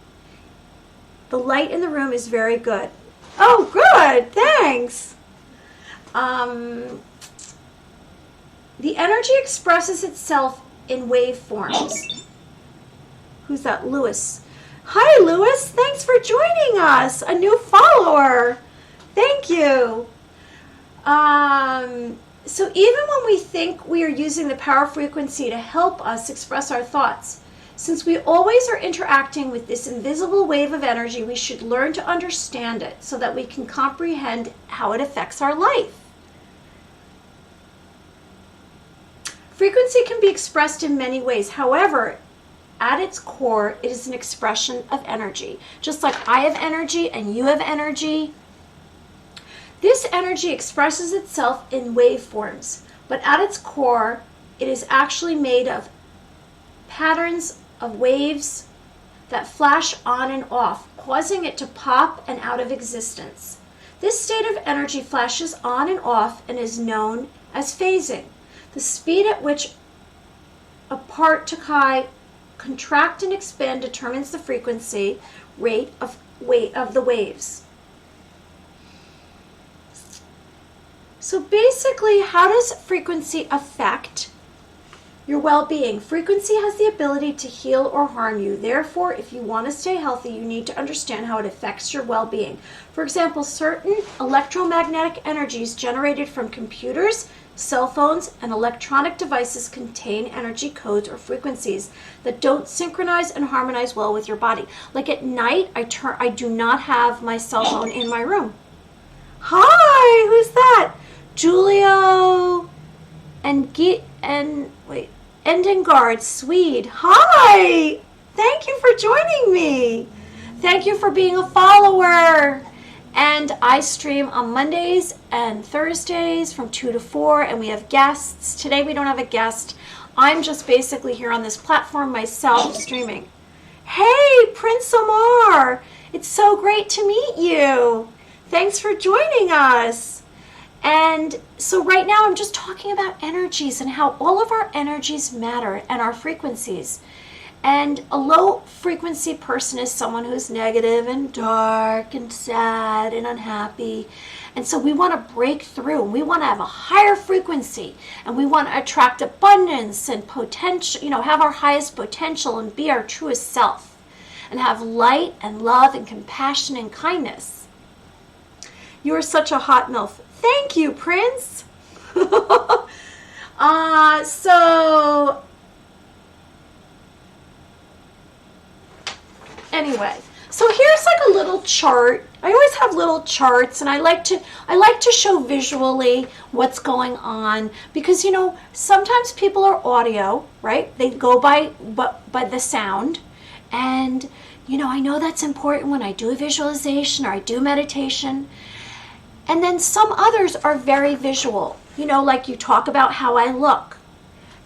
The light in the room is very good. Oh, good, thanks. The energy expresses itself in waveforms. Who's that? Louis. Hi, Louis. Thanks for joining us. A new follower. Thank you. So even when we think we are using the power frequency to help us express our thoughts, since we always are interacting with this invisible wave of energy, we should learn to understand it so that we can comprehend how it affects our life. Frequency can be expressed in many ways. However, at its core, it is an expression of energy. Just like I have energy and you have energy, this energy expresses itself in waveforms, but at its core, it is actually made of patterns of waves that flash on and off, causing it to pop and out of existence. This state of energy flashes on and off and is known as phasing. The speed at which a particuli contract and expand determines the frequency rate of the waves. So basically, how does frequency affect your well-being. Frequency has the ability to heal or harm you. Therefore, if you want to stay healthy, you need to understand how it affects your well-being. For example, certain electromagnetic energies generated from computers, cell phones, and electronic devices contain energy codes or frequencies that don't synchronize and harmonize well with your body. Like at night, I do not have my cell phone in my room. Hi, who's that? Julio Endengard, Swede. Hi! Thank you for joining me. Thank you for being a follower. And I stream on Mondays and Thursdays from 2 to 4, and we have guests. Today we don't have a guest. I'm just basically here on this platform myself streaming. Hey, Prince Omar. It's so great to meet you. Thanks for joining us. And so right now I'm just talking about energies and how all of our energies matter and our frequencies. And a low frequency person is someone who's negative and dark and sad and unhappy. And so we want to break through. We want to have a higher frequency, and we want to attract abundance and potential, have our highest potential and be our truest self and have light and love and compassion and kindness. You are such a hot MILF. Thank you, Prince. Anyway, so here's like a little chart. I always have little charts, and I like to show visually what's going on because sometimes people are audio, right? They go by the sound, and I know that's important when I do a visualization or I do meditation. And then some others are very visual, like you talk about how I look,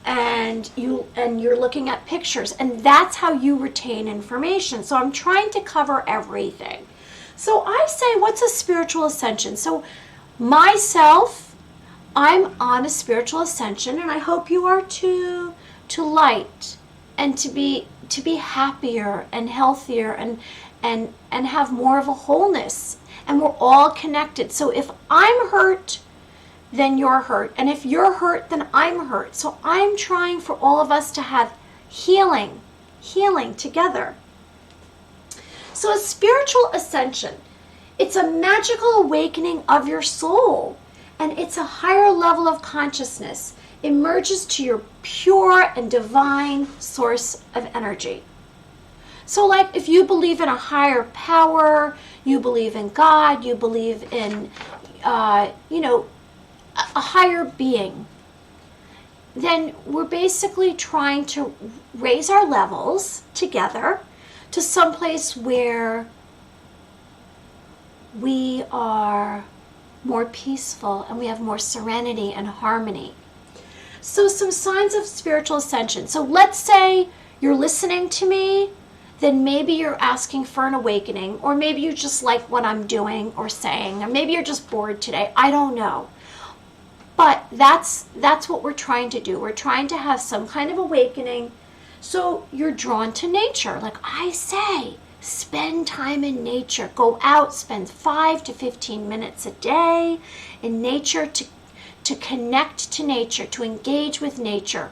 and you're looking at pictures, and that's how you retain information. So I'm trying to cover everything. So I say, what's a spiritual ascension? So myself, I'm on a spiritual ascension, and I hope you are too, to light and to be happier and healthier and have more of a wholeness. And we're all connected. So if I'm hurt, then you're hurt. And if you're hurt, then I'm hurt. So I'm trying for all of us to have healing together. So a spiritual ascension, it's a magical awakening of your soul. And it's a higher level of consciousness. It merges to your pure and divine source of energy. So like if you believe in a higher power, you believe in God, you believe in, a higher being, then we're basically trying to raise our levels together to someplace where we are more peaceful and we have more serenity and harmony. So some signs of spiritual ascension. So let's say you're listening to me, then maybe you're asking for an awakening, or maybe you just like what I'm doing or saying, or maybe you're just bored today. I don't know. But that's what we're trying to do. We're trying to have some kind of awakening. So you're drawn to nature. Like I say, spend time in nature. Go out, spend 5 to 15 minutes a day in nature to connect to nature, to engage with nature.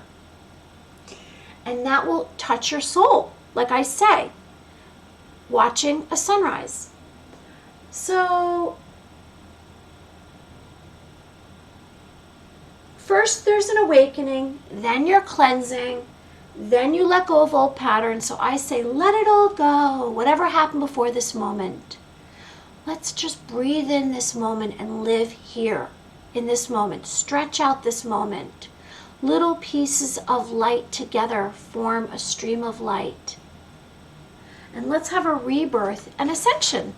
And that will touch your soul. Like I say, watching a sunrise. So first there's an awakening, then you're cleansing, then you let go of old patterns. So I say, let it all go. Whatever happened before this moment. Let's just breathe in this moment and live here in this moment. Stretch out this moment. Little pieces of light together form a stream of light. And let's have a rebirth and ascension.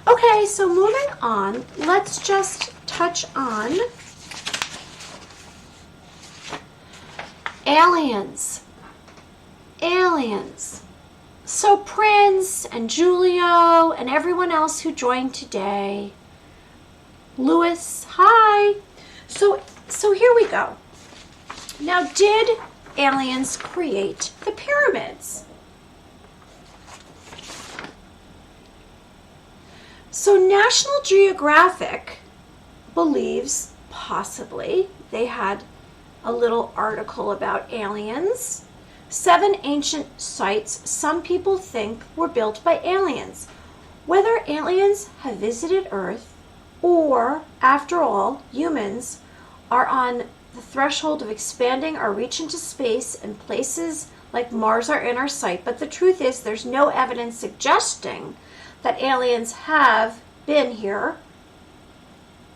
Okay, so moving on, let's just touch on aliens. Aliens. So Prince and Julio and everyone else who joined today. Lewis, hi. So here we go. Now, did aliens create the pyramids? So National Geographic believes possibly they had a little article about aliens. 7 ancient sites some people think were built by aliens. Whether aliens have visited Earth or, after all, humans are on the threshold of expanding our reach into space, and places like Mars are in our sight. But the truth is, there's no evidence suggesting that aliens have been here.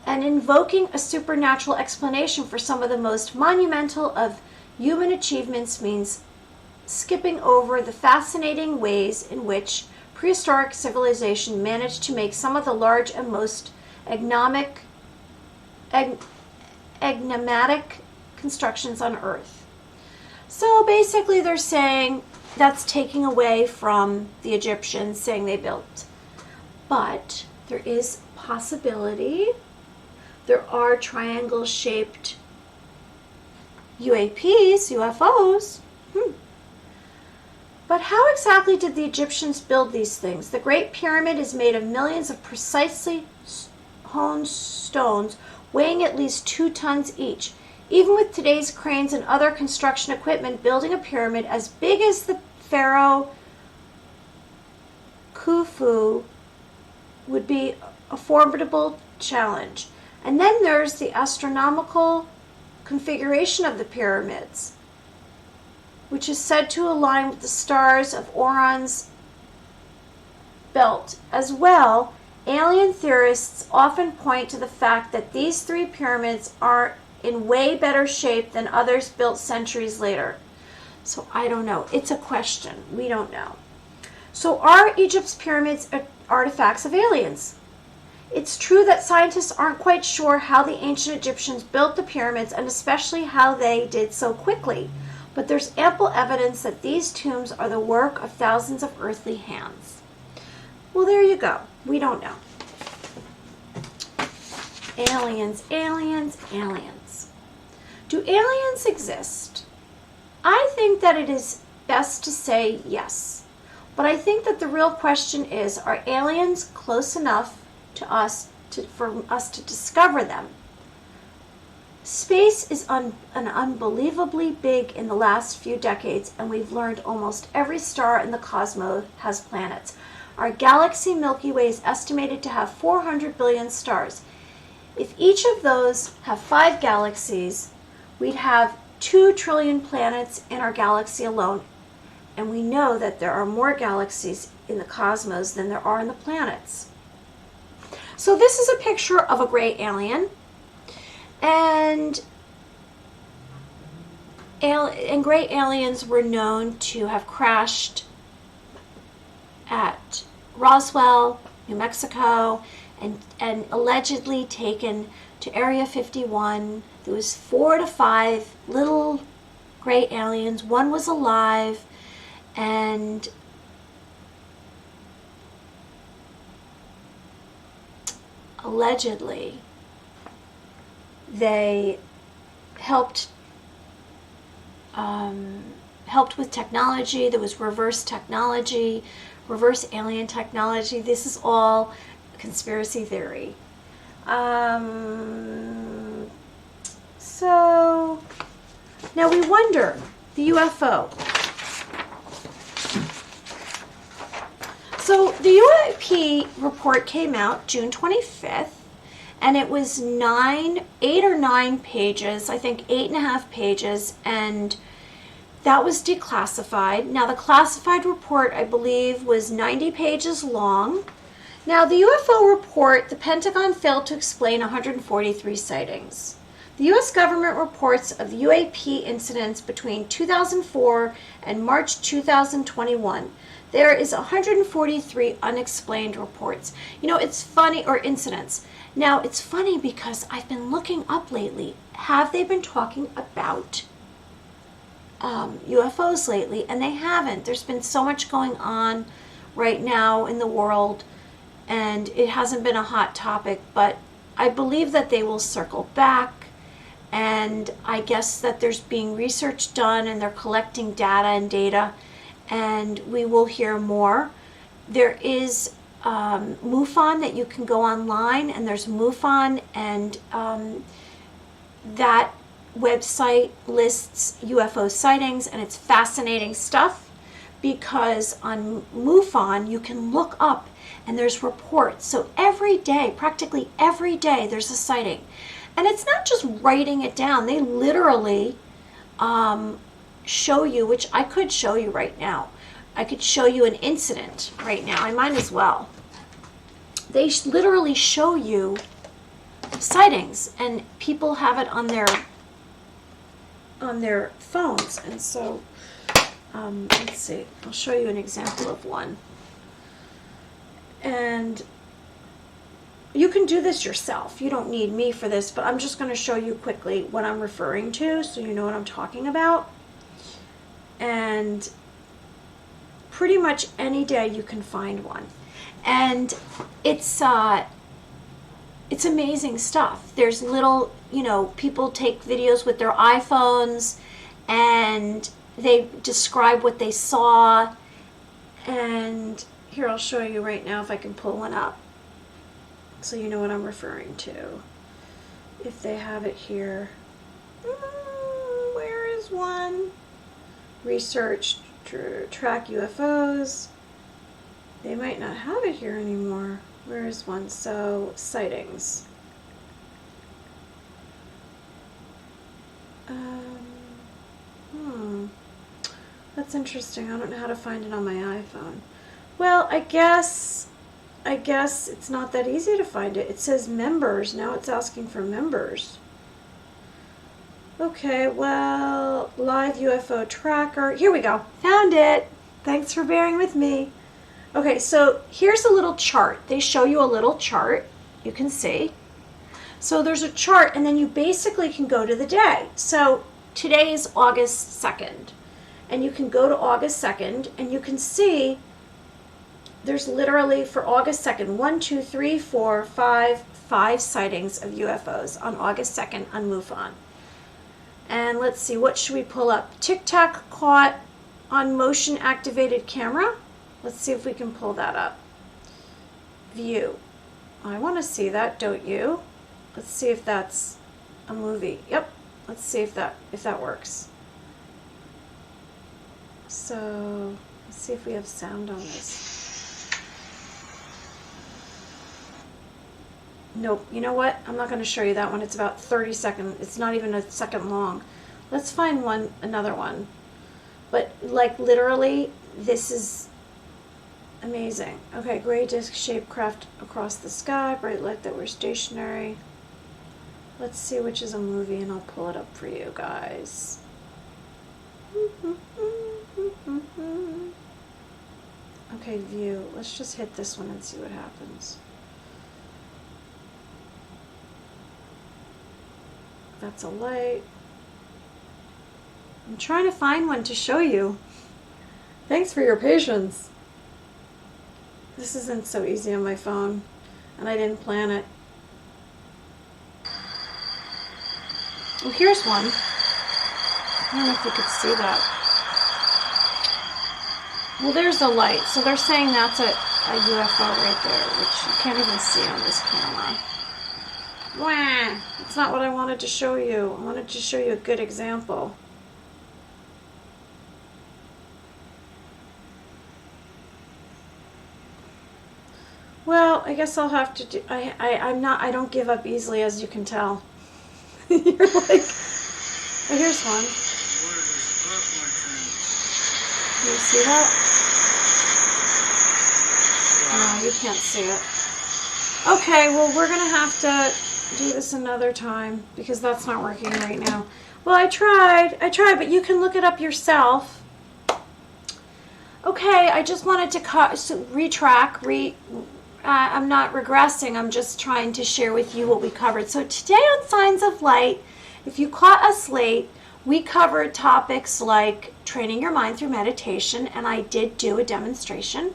And invoking a supernatural explanation for some of the most monumental of human achievements means skipping over the fascinating ways in which prehistoric civilization managed to make some of the large and most enigmatic constructions on Earth. So basically they're saying that's taking away from the Egyptians saying they built. But there is possibility. There are triangle-shaped UAPs, UFOs. But how exactly did the Egyptians build these things? The Great Pyramid is made of millions of precisely honed stones weighing at least 2 tons each. Even with today's cranes and other construction equipment, building a pyramid as big as the Pharaoh Khufu would be a formidable challenge. And then there's the astronomical configuration of the pyramids, which is said to align with the stars of Orion's belt. As well, alien theorists often point to the fact that these 3 pyramids are in way better shape than others built centuries later. So I don't know. It's a question. We don't know. So are Egypt's pyramids artifacts of aliens? It's true that scientists aren't quite sure how the ancient Egyptians built the pyramids, and especially how they did so quickly. But there's ample evidence that these tombs are the work of thousands of earthly hands. Well, there you go. We don't know. Aliens, aliens, aliens. Do aliens exist? I think that it is best to say yes. But I think that the real question is, are aliens close enough to us for us to discover them? Space is unbelievably big in the last few decades, and we've learned almost every star in the cosmos has planets. Our galaxy Milky Way is estimated to have 400 billion stars. If each of those have 5 galaxies, we'd have 2 trillion planets in our galaxy alone. And we know that there are more galaxies in the cosmos than there are in the planets. So this is a picture of a gray alien. And gray aliens were known to have crashed at Roswell, New Mexico, and allegedly taken to Area 51. There was 4 to 5 little gray aliens. One was alive, and allegedly they helped with technology. There was reverse alien technology. This is all conspiracy theory. So now we wonder, the UFO. So the UAP report came out June 25th, and it was 8 or 9 pages, I think 8.5 pages, and that was declassified. Now the classified report, I believe, was 90 pages long. Now the UFO report, the Pentagon failed to explain 143 sightings. The U.S. government reports of the UAP incidents between 2004 and March 2021. There is 143 unexplained reports. You know, it's funny, or incidents. Now, it's funny because I've been looking up lately. Have they been talking about UFOs lately? And they haven't. There's been so much going on right now in the world, and it hasn't been a hot topic, but I believe that they will circle back. And I guess that there's being research done, and they're collecting data, and we will hear more. There is MUFON that you can go online, and there's MUFON, and that website lists UFO sightings, and it's fascinating stuff because on MUFON you can look up and there's reports. So every day, practically every day, there's a sighting. And it's not just writing it down. They literally show you, which I could show you right now. I could show you an incident right now. I might as well. They literally show you sightings, and people have it on their phones. And so, let's see. I'll show you an example of one. And you can do this yourself. You don't need me for this, but I'm just going to show you quickly what I'm referring to so you know what I'm talking about. And pretty much any day you can find one. And it's amazing stuff. There's little, people take videos with their iPhones and they describe what they saw. And here, I'll show you right now if I can pull one up so you know what I'm referring to. If they have it here. Where is one? Research, track UFOs. They might not have it here anymore. Where is one? So, sightings. That's interesting. I don't know how to find it on my iPhone. Well, I guess it's not that easy to find it. It says members. Now it's asking for members. Okay, well, live UFO tracker. Here we go. Found it. Thanks for bearing with me. Okay, so here's a little chart. They show you a little chart. You can see. So there's a chart, and then you basically can go to the day. So today is August 2nd. And you can go to August 2nd, and you can see there's literally, for August 2nd, 1, 2, 3, 4, 5 sightings of UFOs on August 2nd on MUFON. And let's see, what should we pull up? Tic Tac caught on motion activated camera. Let's see if we can pull that up. View. I want to see that, don't you? Let's see if that's a movie. Yep. Let's see if that works. So, let's see if we have sound on this. Nope. You know what? I'm not going to show you that one. It's about 30 seconds. It's not even a second long. Let's find another one. But like literally, this is amazing. Okay, gray disc shaped craft across the sky, bright light that were stationary. Let's see which is a movie, and I'll pull it up for you guys. Okay, view. Let's just hit this one and see what happens. That's a light. I'm trying to find one to show you. Thanks for your patience. This isn't so easy on my phone, and I didn't plan it. Oh, here's one. I don't know if you could see that. Well, there's a light, so they're saying that's a UFO right there, which you can't even see on this camera. Wah! It's not what I wanted to show you. I wanted to show you a good example. Well, I guess I'll have to do. I don't give up easily, as you can tell. You're like, oh, here's one. Do you see that? No, you can't see it. Okay, well, we're gonna have to do this another time because that's not working right now. Well, I tried, but you can look it up yourself. Okay, I just wanted to retrack. I'm not regressing. I'm just trying to share with you what we covered. So today on Signs of Light, if you caught us late, we covered topics like training your mind through meditation, and I did do a demonstration.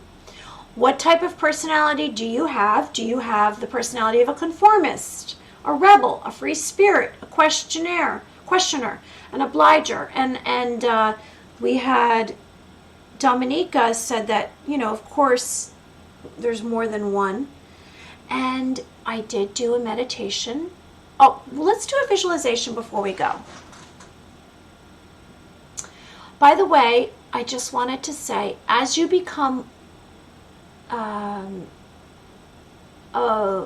What type of personality do you have? Do you have the personality of a conformist, a rebel, a free spirit, a questioner, an obliger? And we had Dominica said that, of course, there's more than one. And I did do a meditation. Oh, well, let's do a visualization before we go. By the way, I just wanted to say, as you become a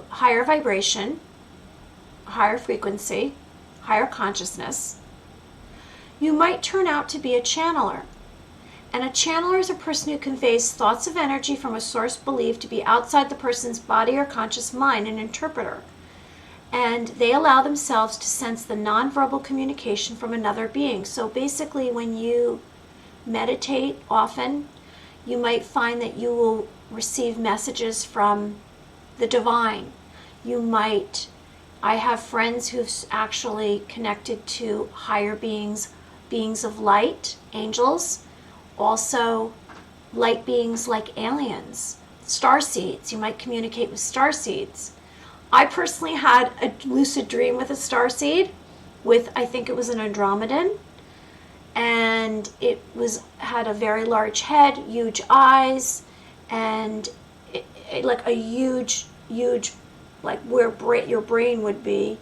higher vibration, higher frequency, higher consciousness, you might turn out to be a channeler. And a channeler is a person who conveys thoughts of energy from a source believed to be outside the person's body or conscious mind, an interpreter. And they allow themselves to sense the nonverbal communication from another being. So basically, when you meditate often, you might find that you will receive messages from the divine. I have friends who've actually connected to higher beings, beings of light, angels, also light beings like aliens, starseeds. You might communicate with starseeds. I personally had a lucid dream with a starseed, I think it was an Andromedan, and it had a very large head, huge eyes, and like a huge, like where your brain would be.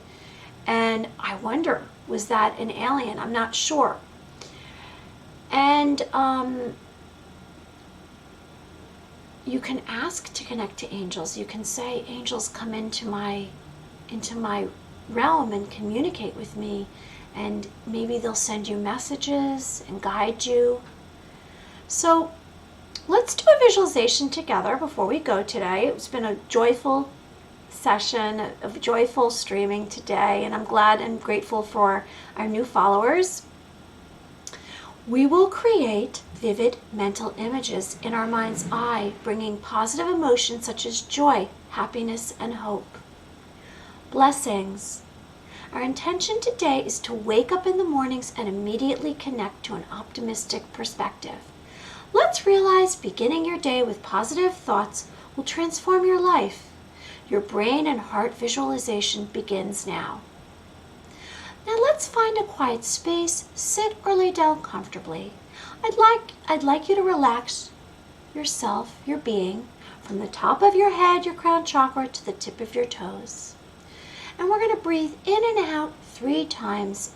And I wonder, was that an alien? I'm not sure. And you can ask to connect to angels. You can say, angels, come into my realm and communicate with me, and maybe they'll send you messages and guide you. So let's do a visualization together before we go today. It's been a joyful session, of joyful streaming today, and I'm glad and grateful for our new followers. We will create vivid mental images in our mind's eye, bringing positive emotions such as joy, happiness, and hope. Blessings. Our intention today is to wake up in the mornings and immediately connect to an optimistic perspective. Let's realize beginning your day with positive thoughts will transform your life. Your brain and heart visualization begins now. Now let's find a quiet space, sit or lay down comfortably. I'd like you to relax yourself, your being, from the top of your head, your crown chakra, to the tip of your toes. And we're going to breathe in and out 3 times.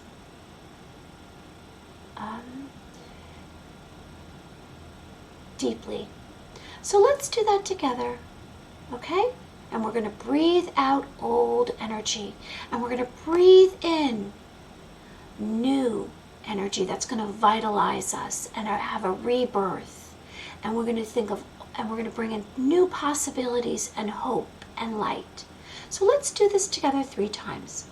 Deeply. So let's do that together, okay? And we're going to breathe out old energy, and we're going to breathe in new energy that's going to vitalize us and have a rebirth. And we're going to bring in new possibilities and hope and light. So let's do this together 3 times.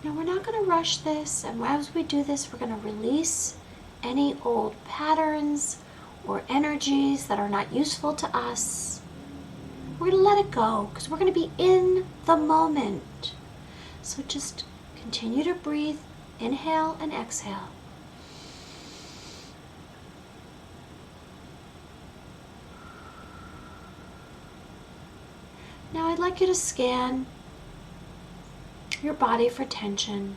Now we're not going to rush this, and as we do this, we're going to release any old patterns or energies that are not useful to us. We're going to let it go because we're going to be in the moment. So just continue to breathe, inhale and exhale. Now I'd like you to scan your body for tension.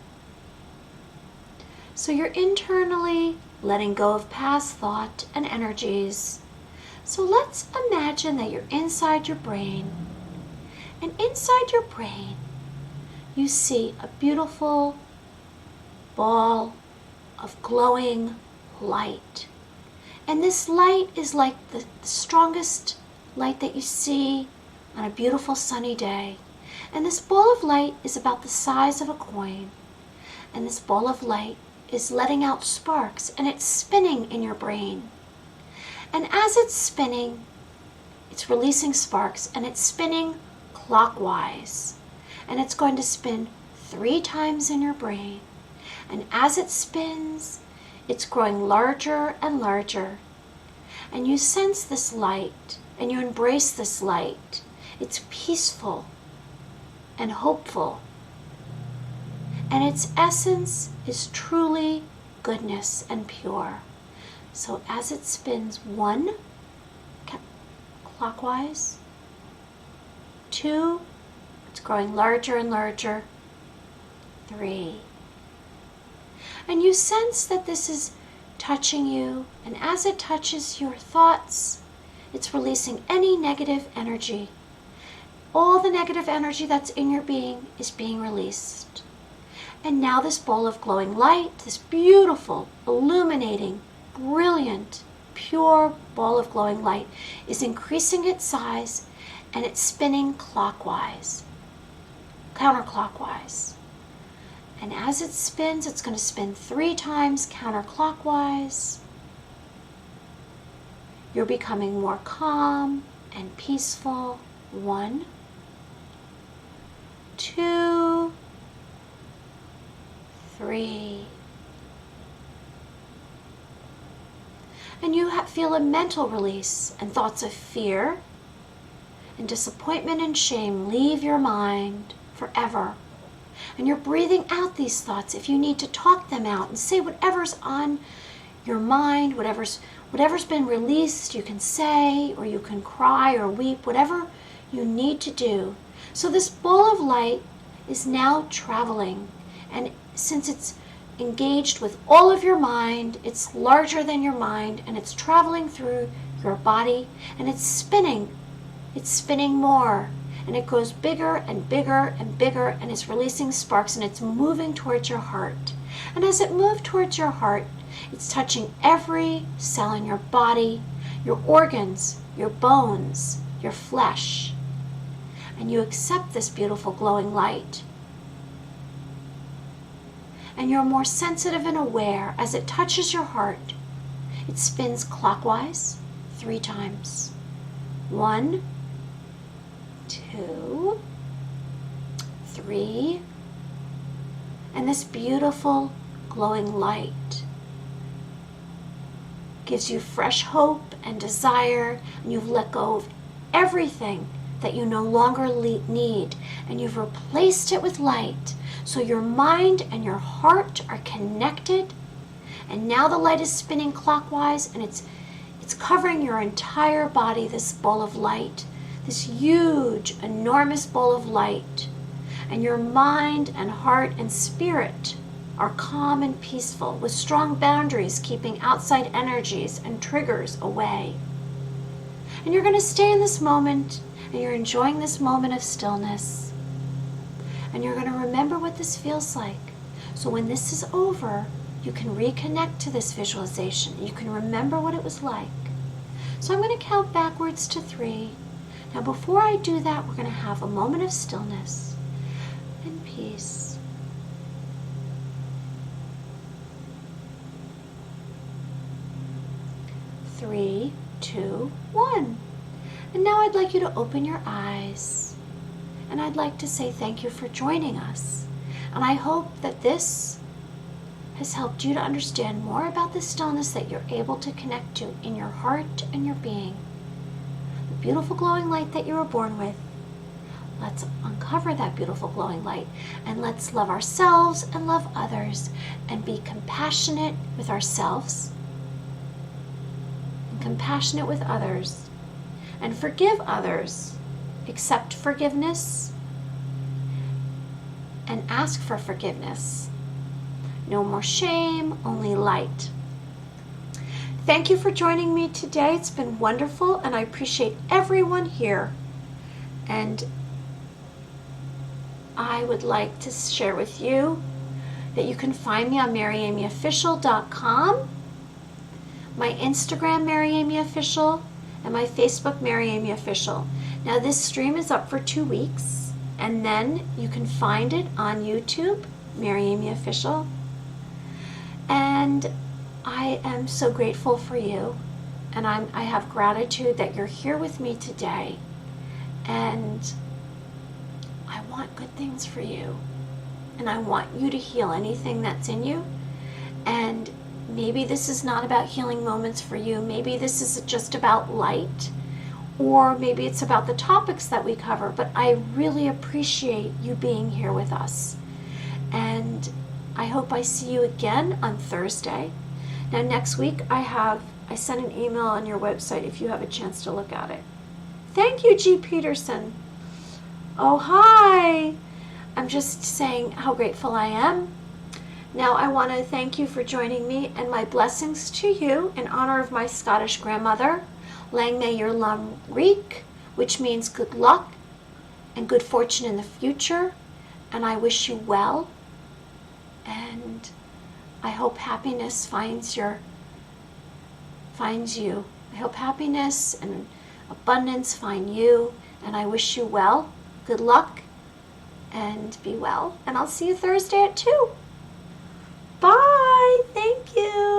So you're internally letting go of past thought and energies. So let's imagine that you're inside your brain. And inside your brain, you see a beautiful ball of glowing light. And this light is like the strongest light that you see on a beautiful sunny day. And this ball of light is about the size of a coin. And this ball of light is letting out sparks, and it's spinning in your brain. And as it's spinning, it's releasing sparks, and it's spinning clockwise. And it's going to spin 3 times in your brain. And as it spins, it's growing larger and larger. And you sense this light, and you embrace this light. It's peaceful and hopeful. And its essence is truly goodness and pure. So as it spins 1 clockwise, 2, it's growing larger and larger, 3. And you sense that this is touching you, and as it touches your thoughts, it's releasing any negative energy. All the negative energy that's in your being is being released. And now this ball of glowing light, this beautiful, illuminating, brilliant, pure ball of glowing light is increasing its size, and it's spinning clockwise, counterclockwise. And as it spins, it's going to spin 3 times counterclockwise. You're becoming more calm and peaceful. 1, 2, 3. And you feel a mental release, and thoughts of fear and disappointment and shame leave your mind forever. And you're breathing out these thoughts. If you need to talk them out and say whatever's on your mind, whatever's been released, you can say, or you can cry or weep, whatever you need to do. So this ball of light is now traveling, and since it's engaged with all of your mind, it's larger than your mind, and it's traveling through your body, and it's spinning more, and it goes bigger and bigger and bigger, and it's releasing sparks, and it's moving towards your heart. And as it moves towards your heart, it's touching every cell in your body, your organs, your bones, your flesh. And you accept this beautiful glowing light. And you're more sensitive and aware as it touches your heart. It spins clockwise 3 times. 1, 2, 3. And this beautiful glowing light gives you fresh hope and desire, and you've let go of everything that you no longer need, and you've replaced it with light. So your mind and your heart are connected, and now the light is spinning clockwise, and it's covering your entire body, this ball of light, this huge, enormous ball of light. And your mind and heart and spirit are calm and peaceful, with strong boundaries keeping outside energies and triggers away. And you're going to stay in this moment, and you're enjoying this moment of stillness. And you're going to remember what this feels like. So when this is over, you can reconnect to this visualization. You can remember what it was like. So I'm going to count backwards to 3. Now before I do that, we're going to have a moment of stillness and peace. 3, 2, 1. And now I'd like you to open your eyes. And I'd like to say thank you for joining us. And I hope that this has helped you to understand more about the stillness that you're able to connect to in your heart and your being. The beautiful glowing light that you were born with. Let's uncover that beautiful glowing light, and let's love ourselves and love others, and be compassionate with ourselves and compassionate with others, and forgive others. Accept forgiveness and ask for forgiveness. No more shame, only light. Thank you for joining me today. It's been wonderful, and I appreciate everyone here. And I would like to share with you that you can find me on MaryAmyOfficial.com, my Instagram MaryAmyOfficial, and my Facebook MaryAmyOfficial. Now this stream is up for 2 weeks, and then you can find it on YouTube, MaryAmyOfficial. And I am so grateful for you, and I have gratitude that you're here with me today, and I want good things for you, and I want you to heal anything that's in you. And maybe this is not about healing moments for you. Maybe this is just about light, or maybe it's about the topics that we cover, but I really appreciate you being here with us. And I hope I see you again on Thursday. Now next week I sent an email on your website if you have a chance to look at it. Thank you, G. Peterson. Oh, hi. I'm just saying how grateful I am. Now I want to thank you for joining me, and my blessings to you in honor of my Scottish grandmother. Lang me your lum reek, which means good luck and good fortune in the future. And I wish you well, and I hope happiness finds you. I hope happiness and abundance find you, and I wish you well, good luck, and be well. And I'll see you Thursday at 2. Bye. Thank you.